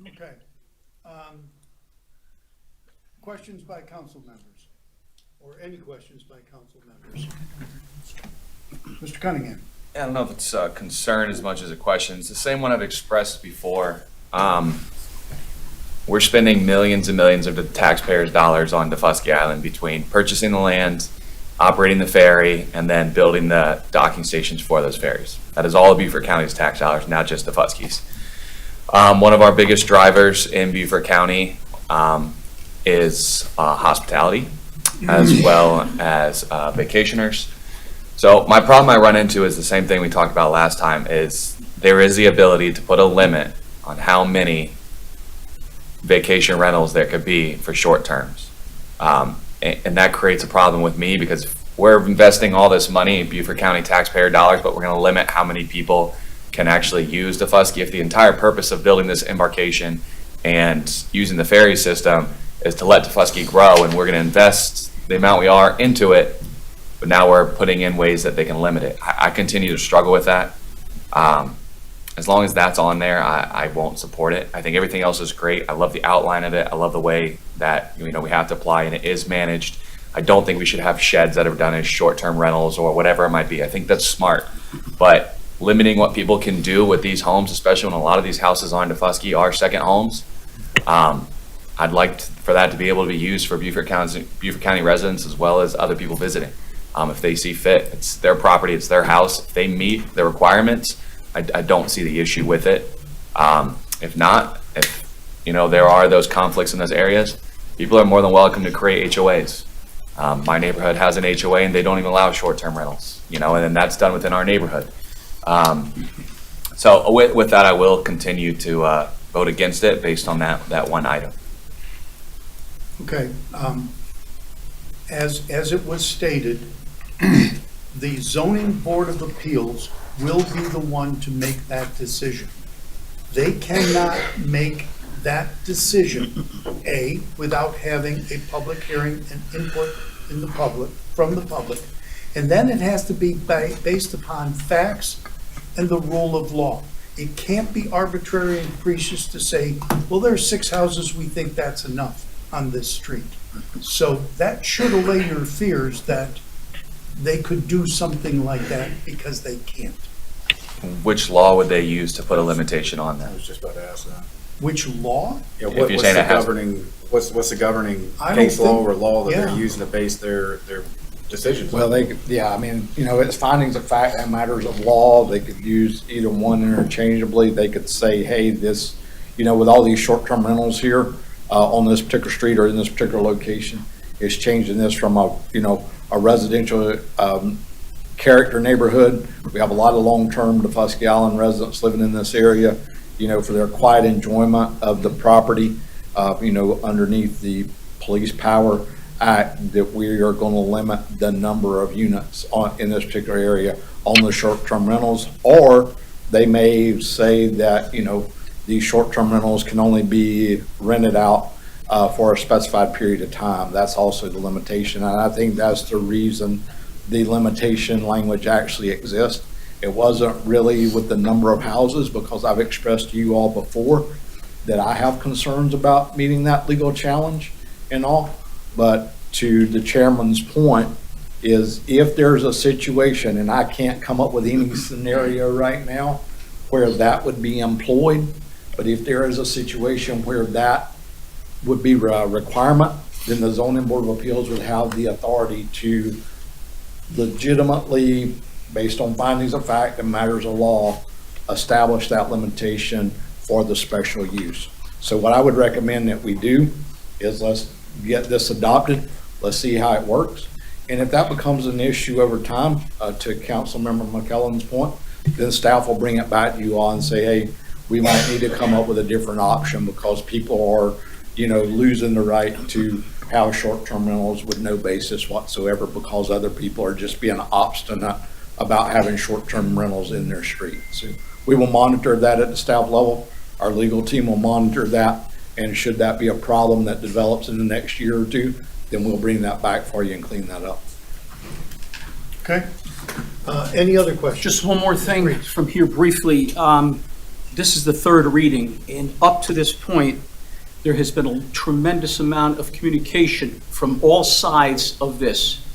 Okay. Questions by council members, or any questions by council members? Mr. Cunningham. I don't know if it's a concern as much as a question. It's the same one I've expressed before. We're spending millions and millions of the taxpayers' dollars on Daufuskie Island between purchasing the land, operating the ferry, and then building the docking stations for those ferries. That is all of Beaufort County's tax dollars, not just Daufusky's. One of our biggest drivers in Beaufort County is hospitality, as well as vacationers. So my problem I run into is the same thing we talked about last time, is there is the ability to put a limit on how many vacation rentals there could be for short terms. And that creates a problem with me, because we're investing all this money in Beaufort County taxpayer dollars, but we're going to limit how many people can actually use Defusky. If the entire purpose of building this embarkation and using the ferry system is to let Defusky grow, and we're going to invest the amount we are into it, but now we're putting in ways that they can limit it. I continue to struggle with that. As long as that's on there, I won't support it. I think everything else is great. I love the outline of it. I love the way that, we have to apply and it is managed. I don't think we should have sheds that are done as short-term rentals or whatever it might be. I think that's smart. But limiting what people can do with these homes, especially when a lot of these houses on Defusky are second homes, I'd like for that to be able to be used for Beaufort County residents as well as other people visiting. If they see fit, it's their property, it's their house. If they meet the requirements, I don't see the issue with it. If not, if there are those conflicts in those areas, people are more than welcome to create HOAs. My neighborhood has an HOA and they don't even allow short-term rentals, and then that's done within our neighborhood. So with that, I will continue to vote against it based on that one item. Okay. As it was stated, the Zoning Board of Appeals will be the one to make that decision. They cannot make that decision, A, without having a public hearing and input in the public, from the public, and then it has to be based upon facts and the rule of law. It can't be arbitrary and capricious to say, well, there's 6 houses, we think that's enough on this street. So that should allay your fears that they could do something like that, because they can't. Which law would they use to put a limitation on that? I was just about to ask that. Which law? Yeah, If you're what's saying the it has- governing, what's the governing I don't case law think- or law that yeah. they're using to base their decisions Well, on? it's findings of fact and matters of law. They could use either one interchangeably. They could say, hey, this, with all these short-term rentals here on this particular street or in this particular location, it's changing this from a residential character neighborhood. We have a lot of long-term Defusky Island residents living in this area, for their quiet enjoyment of the property, underneath the Police Power Act, that we are going to limit the number of units in this particular area on the short-term rentals. Or they may say that, these short-term rentals can only be rented out for a specified period of time. That's also the limitation. And I think that's the reason the limitation language actually exists. It wasn't really with the number of houses, because I've expressed to you all before that I have concerns about meeting that legal challenge and all. But to the chairman's point is, if there's a situation, and I can't come up with any scenario right now where that would be employed, but if there is a situation where that would be a requirement, then the Zoning Board of Appeals would have the authority to legitimately, based on findings of fact and matters of law, establish that limitation for the special use. So what I would recommend that we do is, let's get this adopted, let's see how it works. And if that becomes an issue over time, to Councilmember McKellen's point, then staff will bring it back to you all and say, hey, we might need to come up with a different option, because people are, losing the right to have short-term rentals with no basis whatsoever, because other people are just being obstinate about having short-term rentals in their street. So we will monitor that at the staff level. Our legal team will monitor that, and should that be a problem that develops in the next year or two, then we'll bring that back for you and clean that up. Okay. Any other questions? Just one more thing from here briefly. This is the third reading, and up to this point, there has been a tremendous amount of communication from all sides of this.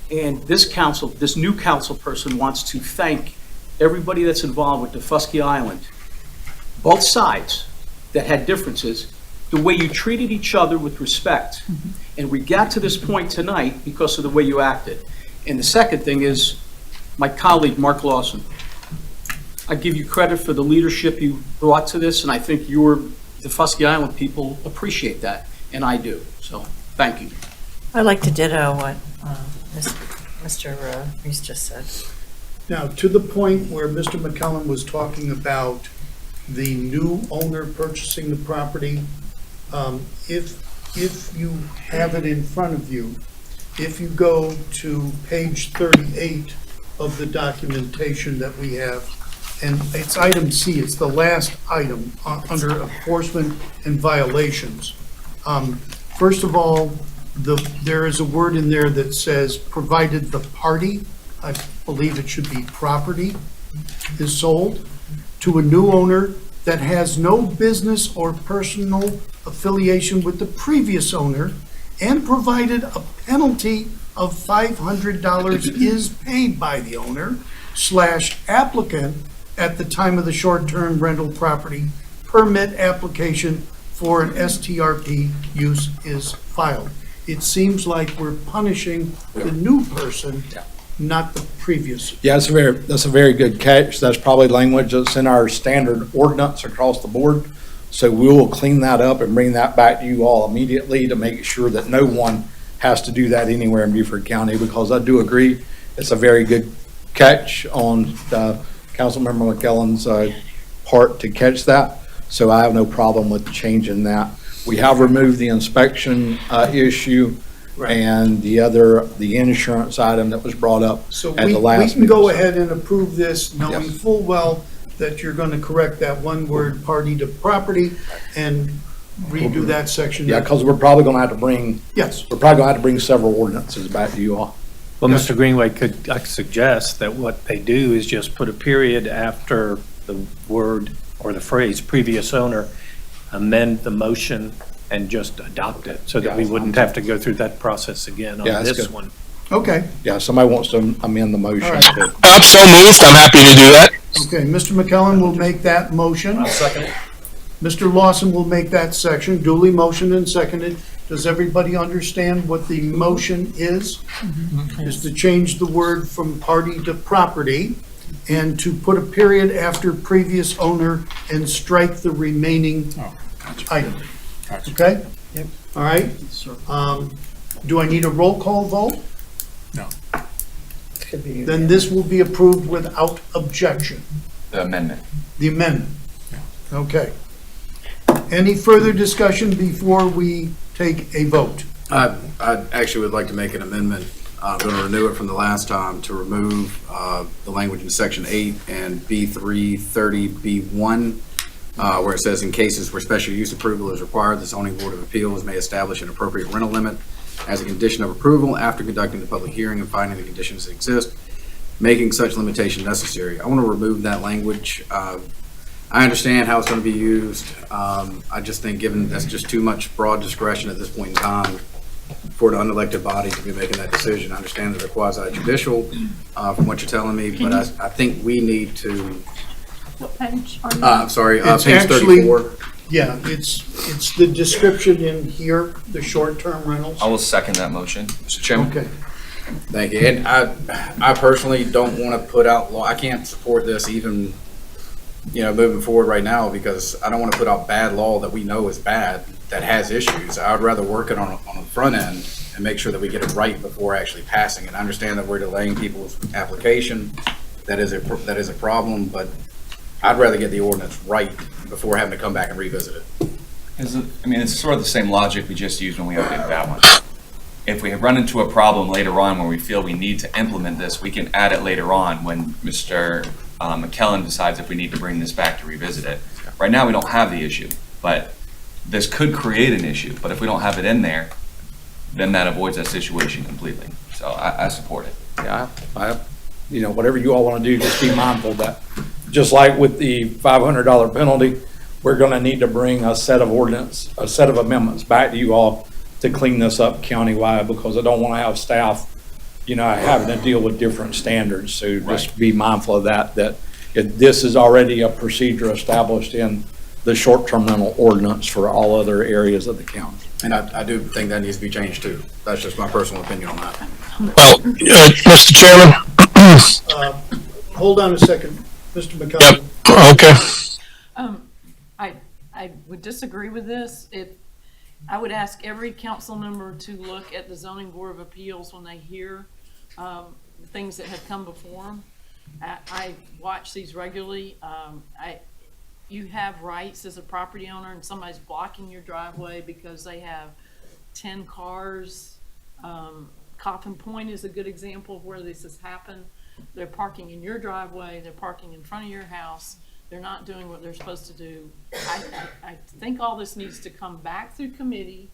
And this new council person wants to thank everybody that's involved with Defusky Island, both sides that had differences, the way you treated each other with respect. And we got to this point tonight because of the way you acted. And the second thing is, my colleague, Mark Lawson, I give you credit for the leadership you brought to this, and I think the Defusky Island people appreciate that, and I do. So, thank you. I'd like to ditto what Mr. Reese just said. Now, to the point where Mr. McCellum was talking about the new owner purchasing the property, if you have it in front of you, if you go to page 38 of the documentation that we have, and it's item C, it's the last item under enforcement and violations. First of all, there is a word in there that says, provided the party, I believe it should be property, is sold to a new owner that has no business or personal affiliation with the previous owner, and provided a penalty of $500 is paid by the owner / applicant at the time of the short-term rental property permit application for an STRP use is filed. It seems like we're punishing the new person, not the previous. Yeah, that's a very good catch. That's probably language that's in our standard ordinance across the board. So we will clean that up and bring that back to you all immediately to make sure that no one has to do that anywhere in Beaufort County, because I do agree, it's a very good catch on Councilmember McKellen's part to catch that. So I have no problem with changing that. We have removed the inspection issue and the insurance item that was brought up So at the last we meeting. can go ahead and approve this knowing Yes. full well that you're going to correct that one word, party to property, and redo that section. Yeah, because we're probably going to have to bring, Yes. we're probably going to have to bring several ordinances back to you all. Well, Mr. Greenway, I could suggest that what they do is just put a period after the word or the phrase previous owner, amend the motion and just adopt it, so that we wouldn't have to go through that process again Yeah, on that's this good. one. Okay. Yeah, somebody wants to amend the motion. All right. to- I'm so moved. I'm happy to do that. Okay, Mr. McKellen will make that motion. I'll second it. Mr. Lawson will make that section, duly motioned and seconded. Does everybody understand what the motion is? Is to change the word from party to property and to put a period after previous owner and strike the remaining item. Okay? Yep. All right? Do I need a roll call vote? No. Then this will be approved without objection, The amendment. the amendment. Okay. Any further discussion before we take a vote? I actually would like to make an amendment. I'm going to renew it from the last time to remove the language in section 8 and B330B1, where it says in cases where special use approval is required, the zoning board of appeals may establish an appropriate rental limit as a condition of approval after conducting the public hearing and finding the conditions that exist, making such limitation necessary. I want to remove that language. I understand how it's going to be used. I just think given that's just too much broad discretion at this point in time for an unelected body to be making that decision. I understand that they're quasi judicial from what you're telling me, but I think we need to, What page are you? I'm sorry, It's page actually- 34. Yeah, it's the description in here, the short-term rentals. I will second that motion, Mr. Chairman. Okay. Thank you. And I personally don't want to put out law. I can't support this even, moving forward right now, because I don't want to put out bad law that we know is bad, that has issues. I would rather work it on the front end and make sure that we get it right before actually passing it. I understand that we're delaying people's application. That is a problem, but I'd rather get the ordinance right before having to come back and revisit it. It's sort of the same logic we just used when we updated that one. If we have run into a problem later on where we feel we need to implement this, we can add it later on when Mr. McKellen decides if we need to bring this back to revisit it. Right now, we don't have the issue, but this could create an issue. But if we don't have it in there, then that avoids that situation completely. So I support it. Yeah, whatever you all want to do, just be mindful that, just like with the $500 penalty, we're going to need to bring a set of amendments back to you all to clean this up countywide, because I don't want to have staff, having to deal with different standards. So just be mindful of that if this is already a procedure established in the short-term rental ordinance for all other areas of the county. And I do think that needs to be changed too. That's just my personal opinion on that. Well, Mr. Chairman. Hold on a second, Mr. McCollum. Okay. I would disagree with this. I would ask every council member to look at the zoning board of appeals when they hear things that had come before them. I watch these regularly. You have rights as a property owner, and somebody's blocking your driveway because they have 10 cars. Coffin Point is a good example of where this has happened. They're parking in your driveway, they're parking in front of your house, they're not doing what they're supposed to do. I think all this needs to come back through committee,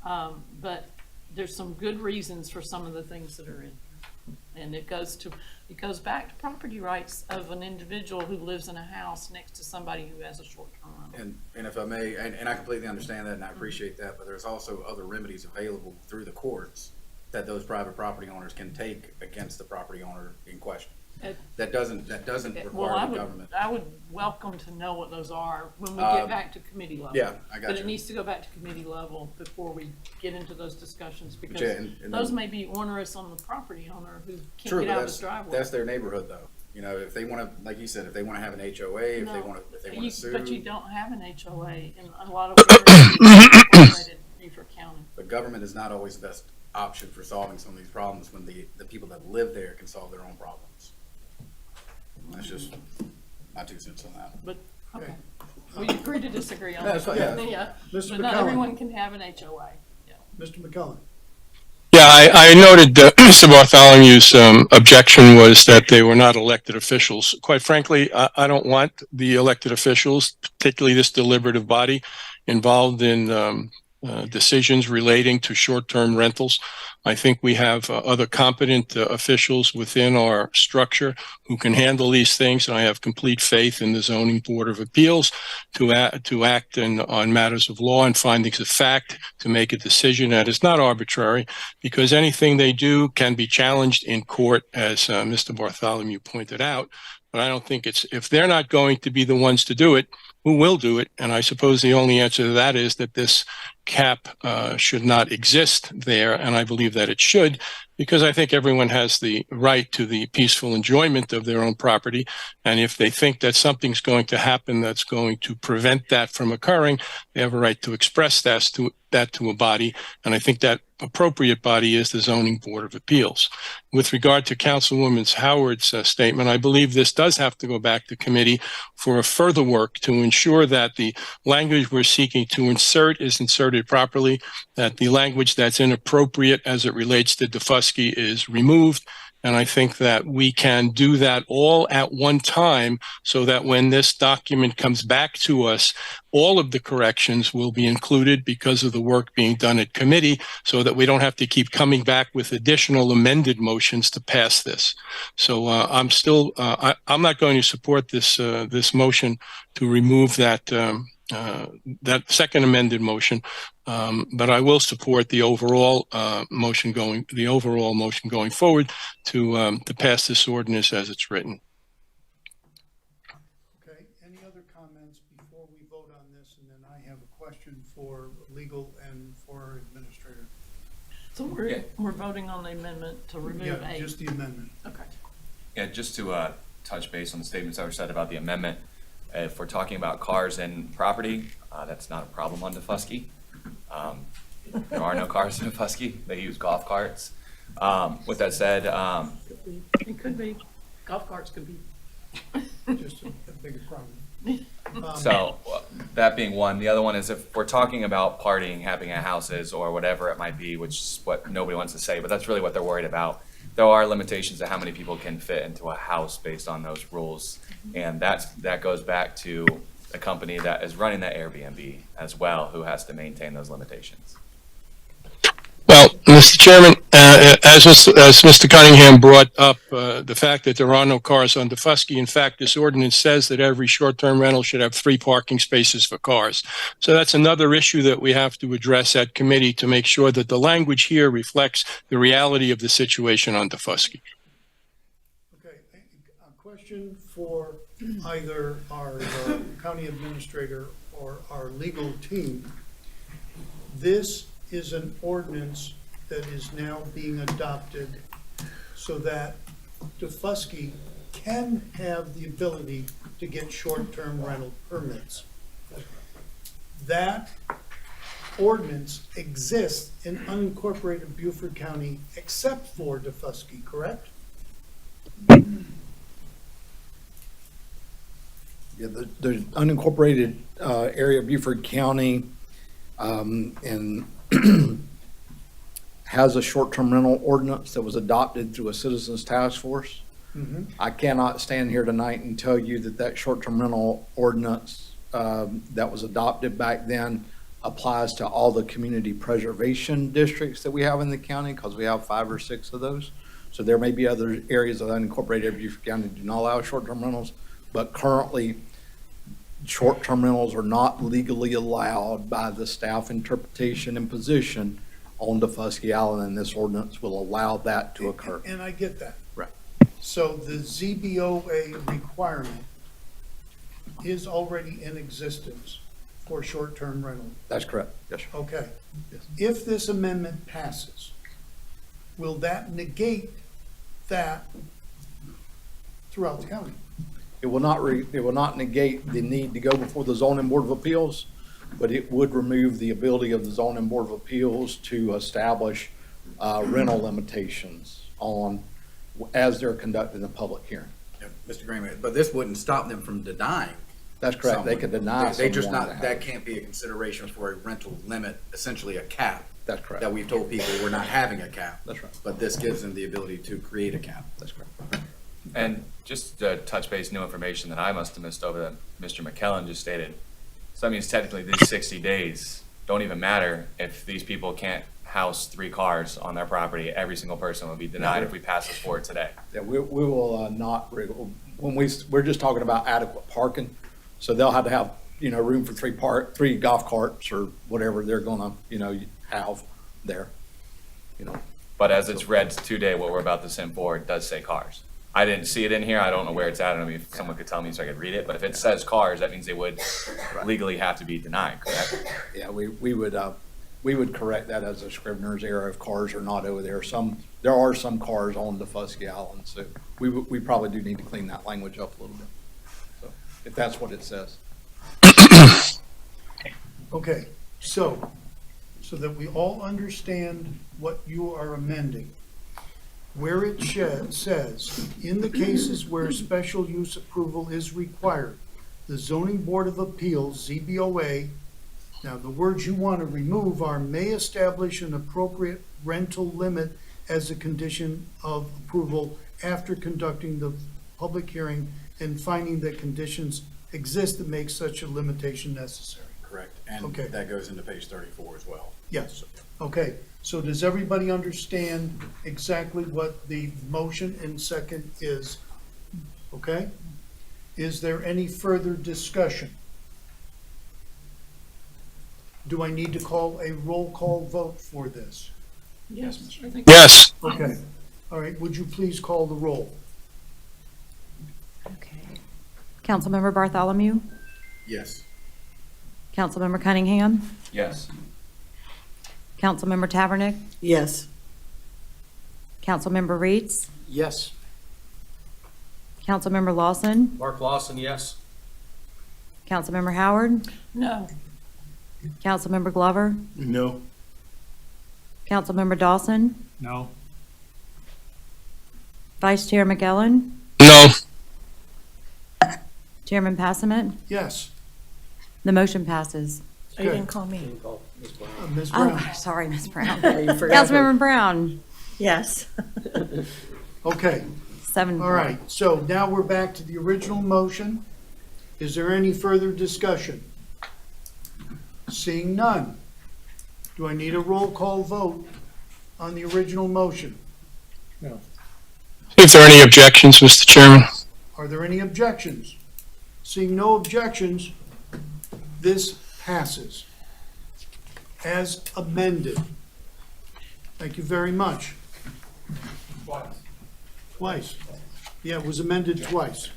but there's some good reasons for some of the things that are in. And it goes back to property rights of an individual who lives in a house next to somebody who has a short-term rental. And if I may, and I completely understand that and I appreciate that, but there's also other remedies available through the courts that those private property owners can take against the property owner in question. That doesn't require the government. I would welcome to know what those are when we get back to committee level. Yeah, I got you. But it needs to go back to committee level before we get into those discussions, because and those may be onerous on the property owner who can't True, get but out of his driveway. that's their neighborhood though. You know, if they want to, like you said, if they want to have an HOA, if they want to sue. But you don't have an HOA in a lot of areas in Beaufort County. The government is not always the best option for solving some of these problems when the people that live there can solve their own problems. That's just my 2 cents on that. But, okay. We agree to disagree on That's that. fine, Yeah. Mr. But not McCollum. everyone can have an HOA. Yeah. Mr. McCullen. Yeah, I noted Mr. Bartholomew's objection was that they were not elected officials. Quite frankly, I don't want the elected officials, particularly this deliberative body, involved in decisions relating to short-term rentals. I think we have other competent officials within our structure who can handle these things, and I have complete faith in the Zoning Board of Appeals to act on matters of law and findings of fact to make a decision that is not arbitrary, because anything they do can be challenged in court, as Mr. Bartholomew pointed out. But I don't think if they're not going to be the ones to do it, who will do it? And I suppose the only answer to that is that this cap should not exist there, and I believe that it should, because I think everyone has the right to the peaceful enjoyment of their own property, and if they think that something's going to happen that's going to prevent that from occurring, they have a right to express that to a body, and I think that appropriate body is the Zoning Board of Appeals. With regard to Councilwoman Howard's statement, I believe this does have to go back to committee for a further work to ensure that the language we're seeking to insert is inserted properly, that the language that's inappropriate as it relates to Defusky is removed, and I think that we can do that all at one time so that when this document comes back to us, all of the corrections will be included because of the work being done at committee, so that we don't have to keep coming back with additional amended motions to pass this. So I'm not going to support this motion to remove that second amended motion, but I will support the overall motion going forward to pass this ordinance as it's written. Okay, any other comments before we vote on this? And then I have a question for legal and for our administrator. So we're voting on the amendment to remove Yeah, A. just the amendment. Okay. Yeah, just to touch base on the statements that were said about the amendment. If we're talking about cars and property, that's not a problem on Defusky. There are no cars in Defusky. They use golf carts. With that said, It could be. Golf carts could be. Just a bigger problem. so that being one, the other one is if we're talking about partying, having at houses or whatever it might be, which is what nobody wants to say, but that's really what they're worried about. There are limitations to how many people can fit into a house based on those rules. And that goes back to a company that is running that Airbnb as well, who has to maintain those limitations. Well, Mr. Chairman, as Mr. Cunningham brought up the fact that there are no cars on Defusky, in fact, this ordinance says that every short-term rental should have 3 parking spaces for cars. So that's another issue that we have to address at committee to make sure that the language here reflects the reality of the situation on Defusky. Okay, a question for either our county administrator or our legal team. This is an ordinance that is now being adopted so that Defusky can have the ability to get short-term rental permits. That ordinance exists in unincorporated Beaufort County except for Defusky, correct? Yeah, the unincorporated area of Beaufort County and has a short-term rental ordinance that was adopted through a citizens task force. I cannot stand here tonight and tell you that that short-term rental ordinance that was adopted back then applies to all the community preservation districts that we have in the county, because we have 5 or 6 of those. So there may be other areas of unincorporated Beaufort County that do not allow short-term rentals, but currently short-term rentals are not legally allowed by the staff interpretation and position on Defusky Island, and this ordinance will allow that to occur. And I get that. Right. So the ZBOA requirement is already in existence for short-term rental. That's correct. Yes, sir. Okay. Yes. If this amendment passes, will that negate that throughout the county? It will not negate the need to go before the zoning board of appeals, but it would remove the ability of the zoning board of appeals to establish rental limitations on, as they're conducting the public hearing. Yeah, Mr. Graham, but this wouldn't stop them from denying. That's correct. They someone. could deny They just someone not, to have that it. can't be a consideration for a rental limit, essentially a cap. That's correct. That we've told people we're not having a cap. That's right. But this gives them the ability to create a cap. That's correct. And just to touch base, new information that I must have missed over that Mr. McKellen just stated. So that means technically these 60 days don't even matter if these people can't house 3 cars on their property. Every single person will be denied if we pass this forward today. Yeah, we will not, when we're just talking about adequate parking, so they'll have to have, room for 3 golf carts or whatever they're gonna, have there, But as it's read today, what we're about to send forward does say cars. I didn't see it in here. I don't know where it's at. I don't know if someone could tell me so I could read it. But if it says cars, that means they would legally have to be denied, correct? Yeah, we would correct that as a Scrivener's error if cars are not over there. There are some cars on Defusky Island, so we probably do need to clean that language up a little bit. So, if that's what it says. Okay, so that we all understand what you are amending, where it says, in the cases where special use approval is required, the Zoning Board of Appeals, ZBOA, now the words you want to remove are may establish an appropriate rental limit as a condition of approval after conducting the public hearing and finding that conditions exist that make such a limitation necessary. Correct. And Okay. that goes into page 34 as well. Yes, okay. So does everybody understand exactly what the motion and second is? Okay? Is there any further discussion? Do I need to call a roll call vote for this? Yes, I think. Yes. Okay. All right, would you please call the roll? Councilmember Bartholomew, Yes. Councilmember Cunningham, Yes. Councilmember Tavernick, Yes. Councilmember Reeds, Yes. Councilmember Lawson, Mark Lawson, yes. Councilmember Howard, No. Councilmember Glover, No. Councilmember Dawson, No. Vice Chair McGillen, No. Chairman Passament. Yes. The motion passes. Oh, you didn't call me. Ms. Brown? Oh, sorry, Ms. Brown. you forgot her. Councilmember Brown, Yes. Okay, 7-4. all right. So now we're back to the original motion. Is there any further discussion? Seeing none. Do I need a roll call vote on the original motion? If there are any objections, Mr. Chairman. Are there any objections? Seeing no objections, this passes as amended. Thank you very much. Twice. Yeah, it was amended twice.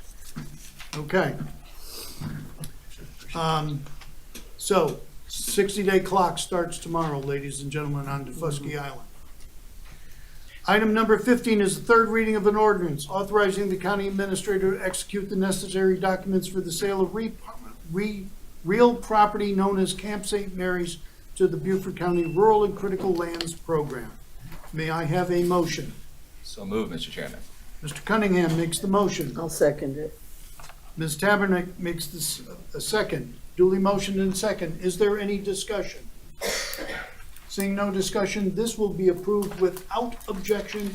Okay. So, 60-day clock starts tomorrow, ladies and gentlemen, on Defusky Island. Item number 15 is the third reading of an ordinance authorizing the county administrator to execute the necessary documents for the sale of real property known as Camp St. Mary's to to the Beaufort County Rural and Critical Lands Program. May I have a motion? So moved, Mr. Chairman. Mr. Cunningham makes the motion. I'll second it. Ms. Tabernick makes this a second. Duly motioned and second. Is there any discussion? Seeing no discussion, this will be approved without objection,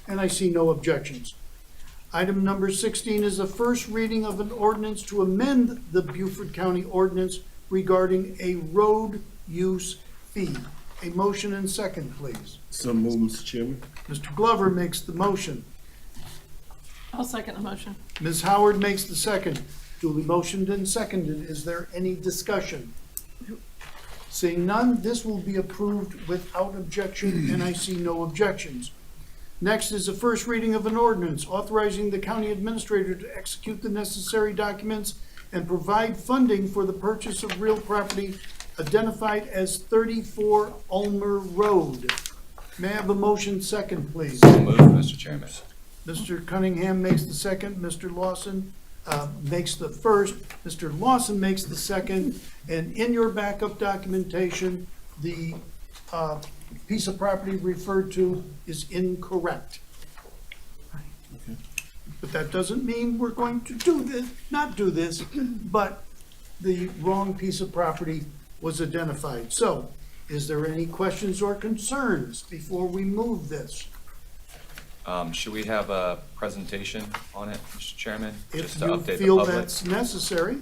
and I see no objections. Item number 16 is the first reading of an ordinance to amend the Beaufort County ordinance regarding a road use fee. A motion and second, please. So moved, Mr. Chairman. Mr. Glover makes the motion. I'll second the motion. Ms. Howard makes the second. Duly motioned and seconded. Is there any discussion? Seeing none, this will be approved without objection, and I see no objections. Next is the first reading of an ordinance authorizing the county administrator to execute the necessary documents and provide funding for the purchase of real property identified as 34 Ulmer Road. May I have a motion second, please? So moved, Mr. Chairman. Mr. Cunningham makes the second, Mr. Lawson makes the first, Mr. Lawson makes the second, and in your backup documentation, the piece of property referred to is incorrect. But that doesn't mean we're going to do this, not do this, but the wrong piece of property was identified. So, is there any questions or concerns before we move this? Should we have a presentation on it, Mr. Chairman? If Just to you update the feel public? that's necessary.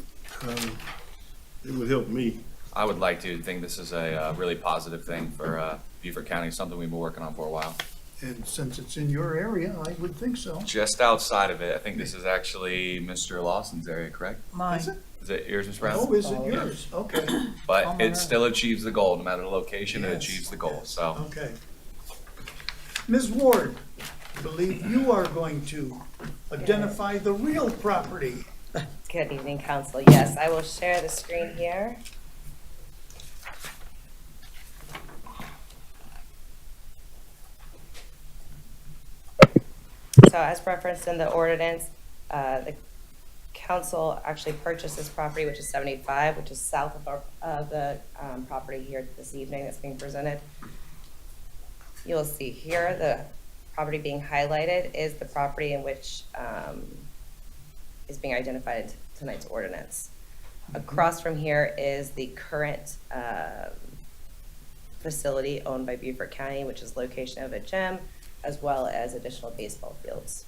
It would help me. I would like to think this is a really positive thing for Beaufort County, something we've been working on for a while. And since it's in your area, I would think so. Just outside of it, I think this is actually Mr. Lawson's area, correct? Is it? Is it yours, Ms. Brown? Oh, is it yours? Okay, But it still achieves the goal, no matter the location, it Yes. achieves the goal, so. okay. Ms. Ward, I believe you are going to identify the real property. Good evening, council. Yes, I will share the screen here. So as referenced in the ordinance, the council actually purchased this property, which is 75, which is south of the property here this evening that's being presented. You'll see here the property being highlighted is the property in which is being identified in tonight's ordinance. Across from here is the current facility owned by Beaufort County, which is location of a gym, as well as additional baseball fields.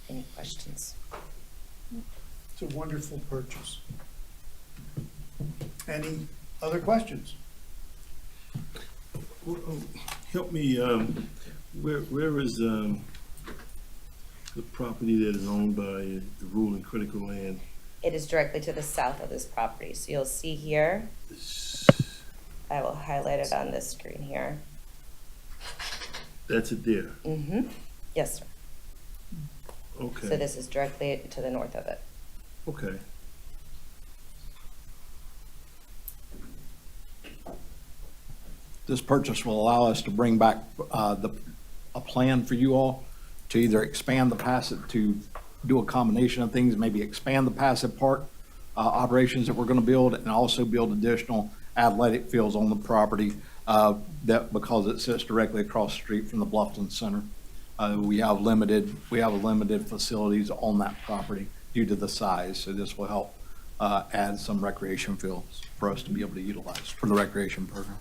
Any questions? It's a wonderful purchase. Any other questions? Help me, where is the property that is owned by the Rural and Critical Land? It is directly to the south of this property. So you'll see here, I will highlight it on this screen here. That's it there? Mm-hmm. Yes, sir. Okay. So this is directly to the north of it. Okay. This purchase will allow us to bring back a plan for you all to either expand the passive, to do a combination of things, maybe expand the passive park operations that we're going to build, and also build additional athletic fields on the property that because it sits directly across the street from the Bluffton Center. We have limited facilities on that property due to the size, so this will help add some recreation fields for us to be able to utilize for the recreation program.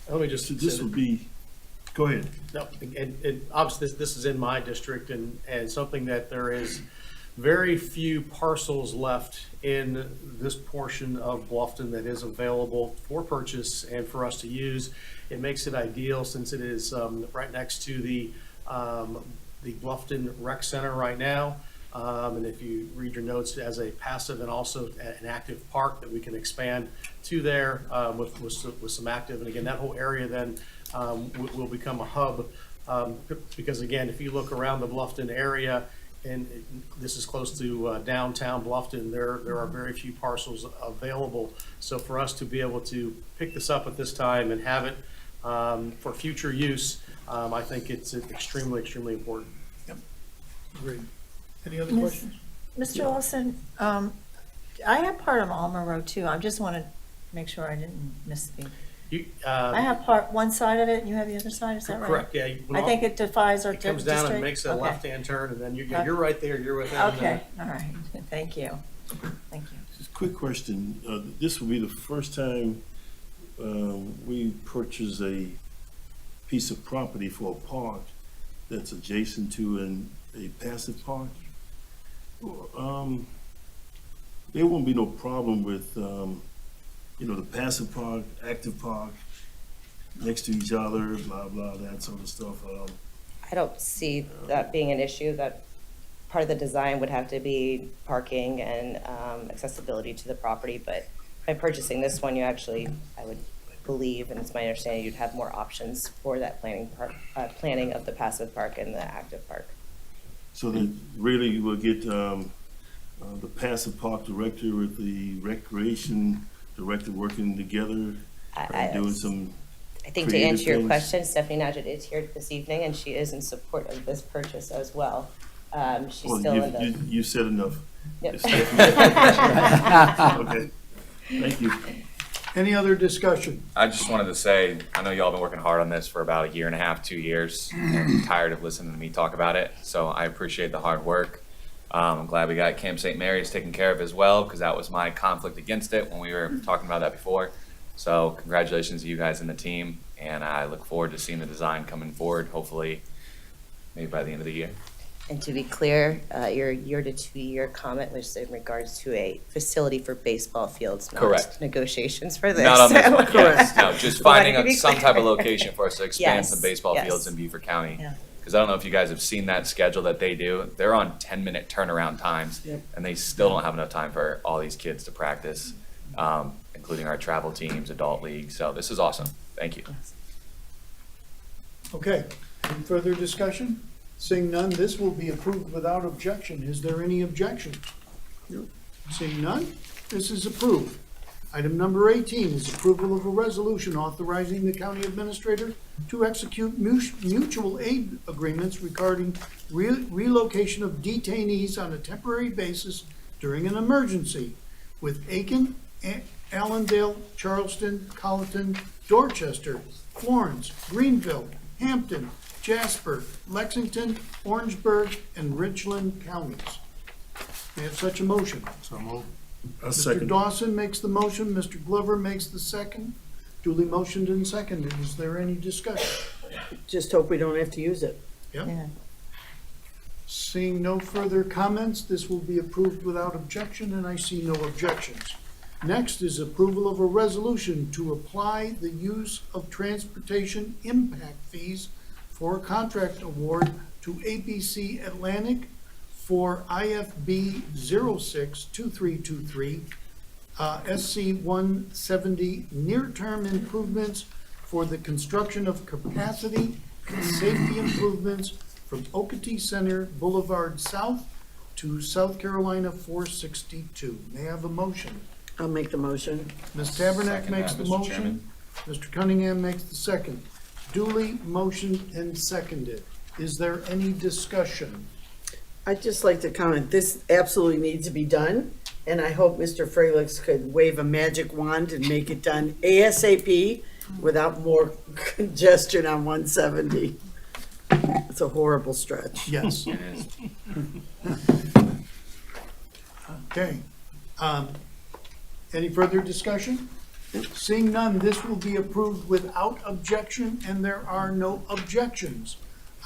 Let me just. So this would be, go ahead. No, and obviously this is in my district and something that there is very few parcels left in this portion of Bluffton that is available for purchase and for us to use. It makes it ideal since it is right next to the Bluffton Rec Center right now. And if you read your notes, as a passive and also an active park that we can expand to there with some active. And again, that whole area then will become a hub because again, if you look around the Bluffton area, and this is close to downtown Bluffton, there are very few parcels available. So for us to be able to pick this up at this time and have it for future use, I think it's extremely, extremely important. Yep, agreed. Any other questions? Mr. Olson, I have part of Alma Road too. I just want to make sure I didn't misspeak. I have one side of it and you have the other side, is that right? Correct, yeah. I think it defies our It comes district. down and makes a Okay. left-hand turn, and then you're right there, you're within. Okay, all right, thank you. Thank you. Just a quick question. This will be the first time we purchase a piece of property for a park that's adjacent to a passive park. There won't be no problem with, the passive park, active park, next to each other, blah, blah, that sort of stuff. I don't see that being an issue. That part of the design would have to be parking and accessibility to the property, but by purchasing this one, you actually, I would believe, and it's my understanding, you'd have more options for that planning of the passive park and the active park. So that really you will get the passive park director with the recreation director working together and doing some I think to answer your question, Stephanie Nadgett is here this evening, and she is in support of this purchase as well. She's still in the... You said enough. Yep. Okay, thank you. Any other discussion? I just wanted to say, I know y'all been working hard on this for about 1.5 years, 2 years, and I'm tired of listening to me talk about it, so I appreciate the hard work. I'm glad we got Camp St. Mary's taken care of as well, because that was my conflict against it when we were talking about that before. So congratulations to you guys and the team, and I look forward to seeing the design coming forward, hopefully maybe by the end of the year. And to be clear, your 1 to 2 year comment was in regards to a facility for baseball fields, not Correct. Negotiations for this. Not on this one, yes. No, just finding Wanted to be some clear. type of location for us to expand Yes, some baseball yes. fields in Beaufort County. Yeah. Because I don't know if you guys have seen that schedule that they do. They're on 10-minute turnaround times, Yep. and they still don't have enough time for all these kids to practice, including our travel teams, adult league. So this is awesome. Thank you. Okay, any further discussion? Seeing none, this will be approved without objection. Is there any objection? Seeing none, this is approved. Item number 18 is approval of a resolution authorizing the county administrator to execute mutual aid agreements regarding relocation of detainees on a temporary basis during an emergency with Aiken, Allendale, Charleston, Colleton, Dorchester, Florence, Greenville, Hampton, Jasper, Lexington, Orangeburg, and Richland counties. May I have such a motion? So moved. Mr. Dawson makes the motion, Mr. Glover makes the second. Duly motioned and seconded. Is there any discussion? Just hope we don't have to use it. Yep. Seeing no further comments, this will be approved without objection, and I see no objections. Next is approval of a resolution to apply the use of transportation impact fees for a contract award to ABC Atlantic for IFB 062323 SC 170 near-term improvements for the construction of capacity and safety improvements from Okeechobee Center Boulevard South to South Carolina 462. May I have a motion? I'll make the motion. Ms. Tabernack Second makes that, the Mr. motion. Chairman. Mr. Cunningham makes the second. Duly motioned and seconded. Is there any discussion? I'd just like to comment, this absolutely needs to be done, and I hope Mr. Fralix could wave a magic wand and make it done ASAP without more congestion on 170. It's a horrible stretch. Yes. It is. Okay. Any further discussion? Seeing none, this will be approved without objection, and there are no objections.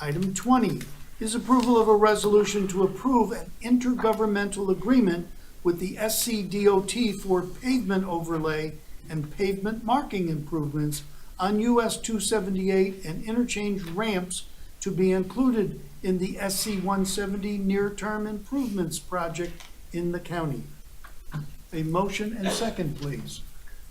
Item 20 is approval of a resolution to approve an intergovernmental agreement with the SCDOT for pavement overlay and pavement marking improvements on US 278 and interchange ramps to be included in the SC 170 near-term improvements project in the county. A motion and second, please.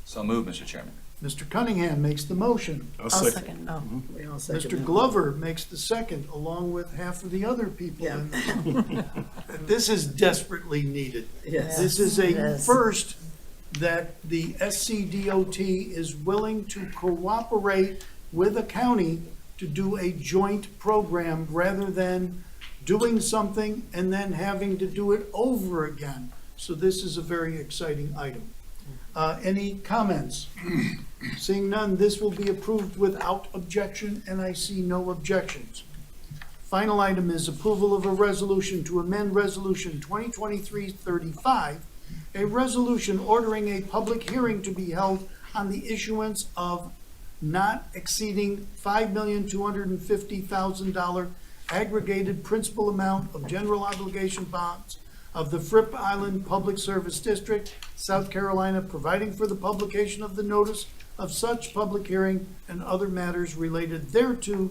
So move, Mr. Chairman. Mr. Cunningham makes the motion. I'll second. Oh. We all second Mr. that. Glover makes the second, along with half of the other people. In the This is desperately needed. Yes. This is a Yes. first that the SCDOT is willing to cooperate with a county to do a joint program rather than doing something and then having to do it over again. So this is a very exciting item. Any comments? Seeing none, this will be approved without objection, and I see no objections. Final item is approval of a resolution to amend Resolution 2023-35, a resolution ordering a public hearing to be held on the issuance of not exceeding $5,250,000 aggregated principal amount of general obligation bonds of the Fripp Island Public Service District, South Carolina, providing for the publication of the notice of such public hearing and other matters related thereto,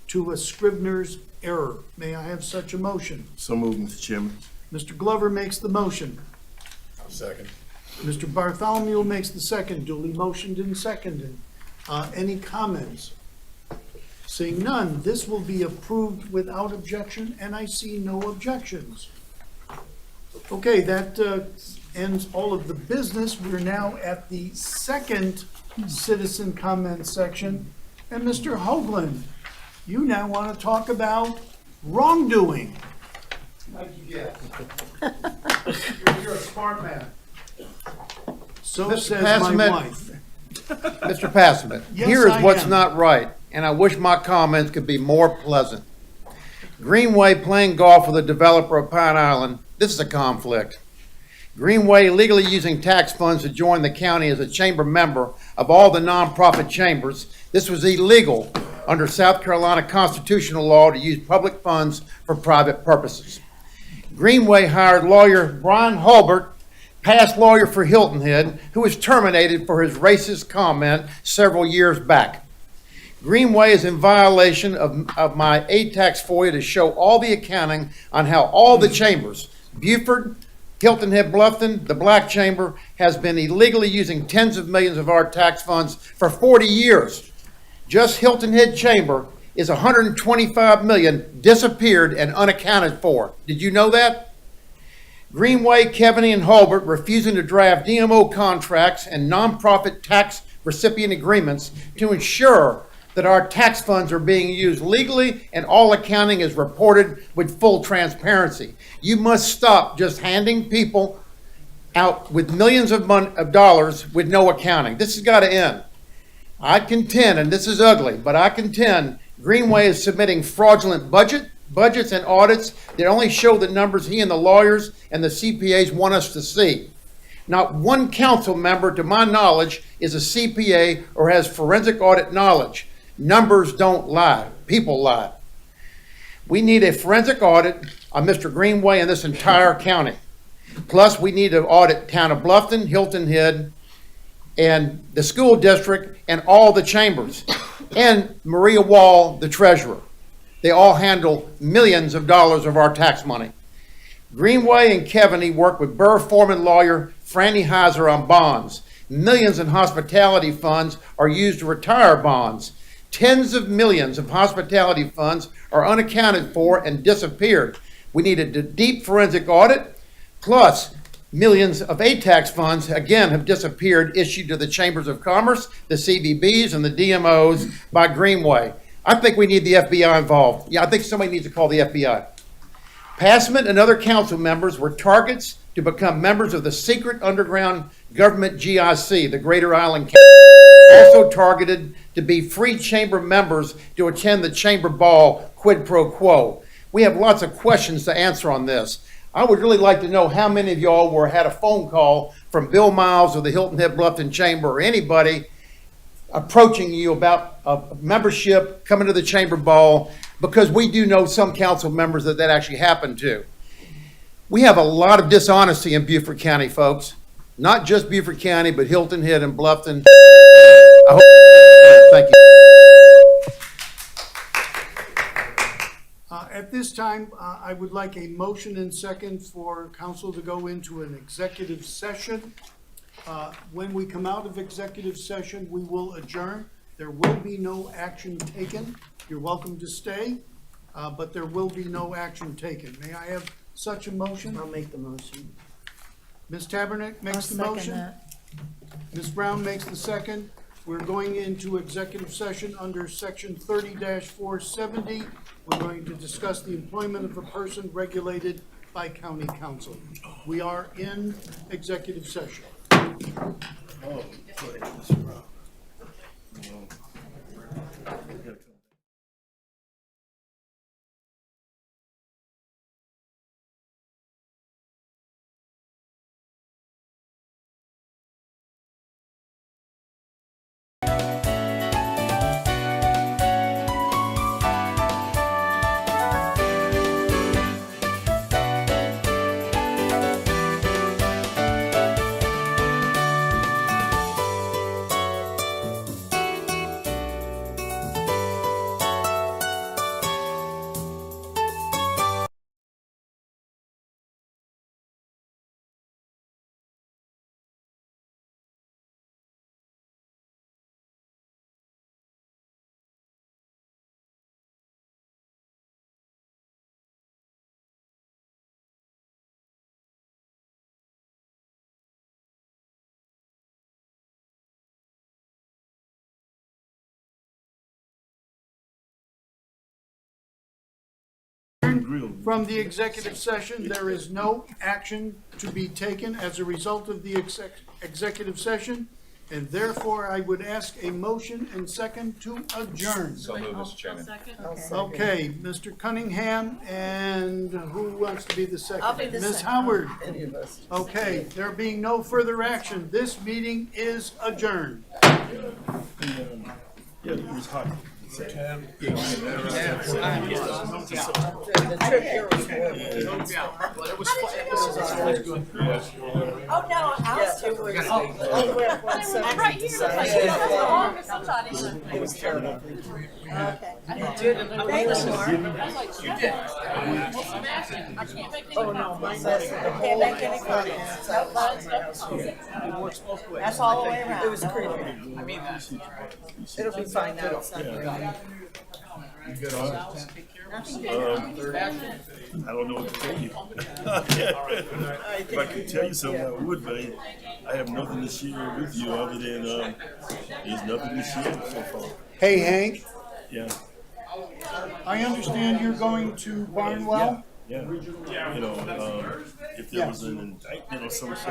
to a scrivener's error. May I have such a motion? So moved, Mr. Chairman. Mr. Glover makes the motion. I'll second. Mr. Bartholomew makes the second, duly motioned and seconded. Any comments? Seeing none, this will be approved without objection, and I see no objections. Okay, that ends all of the business. We're now at the second citizen comment section. And Mr. Hoagland, you now want to talk about wrongdoing. How'd you guess? You're a smart man. So Mr. says my Passman, wife. Mr. Passman, Yes, here is I what's am. not right, and I wish my comments could be more pleasant. Greenway playing golf with a developer of Pine Island, this is a conflict. Greenway illegally using tax funds to join the county as a chamber member of all the nonprofit chambers. This was illegal under South Carolina constitutional law to use public funds for private purposes. Greenway hired lawyer Brian Hulbert, past lawyer for Hilton Head, who was terminated for his racist comment several years back. Greenway is in violation of my ATAX FOIA to show all the accounting on how all the chambers, Beaufort, Hilton Head Bluffton, the Black Chamber, has been illegally using tens of millions of our tax funds for 40 years. Just Hilton Head Chamber is $125 million disappeared and unaccounted for. Did you know that? Greenway, Kevaney, and Hulbert refusing to draft DMO contracts and nonprofit tax recipient agreements to ensure that our tax funds are being used legally and all accounting is reported with full transparency. You must stop just handing people out with millions of dollars with no accounting. This has got to end. I contend, and this is ugly, but I contend Greenway is submitting fraudulent budgets and audits that only show the numbers he and the lawyers and the CPAs want us to see. Not one council member, to my knowledge, is a CPA or has forensic audit knowledge. Numbers don't lie. People lie. We need a forensic audit on Mr. Greenway and this entire county. Plus, we need to audit town of Bluffton, Hilton Head, and the school district, and all the chambers, and Maria Wall, the treasurer. They all handle millions of dollars of our tax money. Greenway and Kevaney work with Burr Foreman lawyer Franny Heiser on bonds. Millions in hospitality funds are used to retire bonds. Tens of millions of hospitality funds are unaccounted for and disappeared. We need a deep forensic audit, plus millions of ATAX funds, again, have disappeared, issued to the Chambers of Commerce, the CVBs, and the DMOs by Greenway. I think we need the FBI involved. Yeah, I think somebody needs to call the FBI. Passman and other council members were targets to become members of the secret underground government GIC, the Greater Island Council. Also targeted to be free chamber members to attend the chamber ball quid pro quo. We have lots of questions to answer on this. I would really like to know how many of y'all had a phone call from Bill Miles of the Hilton Head Bluffton Chamber or anybody approaching you about a membership coming to the chamber ball, because we do know some council members that actually happened to. We have a lot of dishonesty in Beaufort County, folks. Not just Beaufort County, but Hilton Head and Bluffton. I hope. Thank you. At this time, I would like a motion and second for council to go into an executive session. When we come out of executive session, we will adjourn. There will be no action taken. You're welcome to stay, but there will be no action taken. May I have such a motion? I'll make the motion. Ms. Tabernick makes the motion. Ms. Brown makes the second. We're going into executive session under section 30-470. We're going to discuss the employment of a person regulated by county council. We are in executive session. From the executive session, there is no action to be taken as a result of the executive session, and therefore I would ask a motion and second to adjourn. So moved, Mr. Chairman. Okay, Mr. Cunningham, and who wants to be the second? I'll be the Ms. second. Howard. Any of us. Okay, there being no further action, this meeting is adjourned. Yeah, it was hot. The trip here was Oh, no, ours too was. all the way up one side. Right here, like, that's the longest somebody. It was terrible. Okay. Thank you, Mark. That's like, you did. I can't make any. Oh, no, mine says the whole. Can't make any comments. Nope, mine's That's all the way around. It was creepy. I mean, it'll be fine now. It's not raining. I don't know what to tell you. If I could tell you something, I would, but I have nothing to share with you other than there's nothing to share so far. Hey, Hank, Yeah. I understand you're going to Barnwell? Yeah. You know, if there was an indictment of some sort,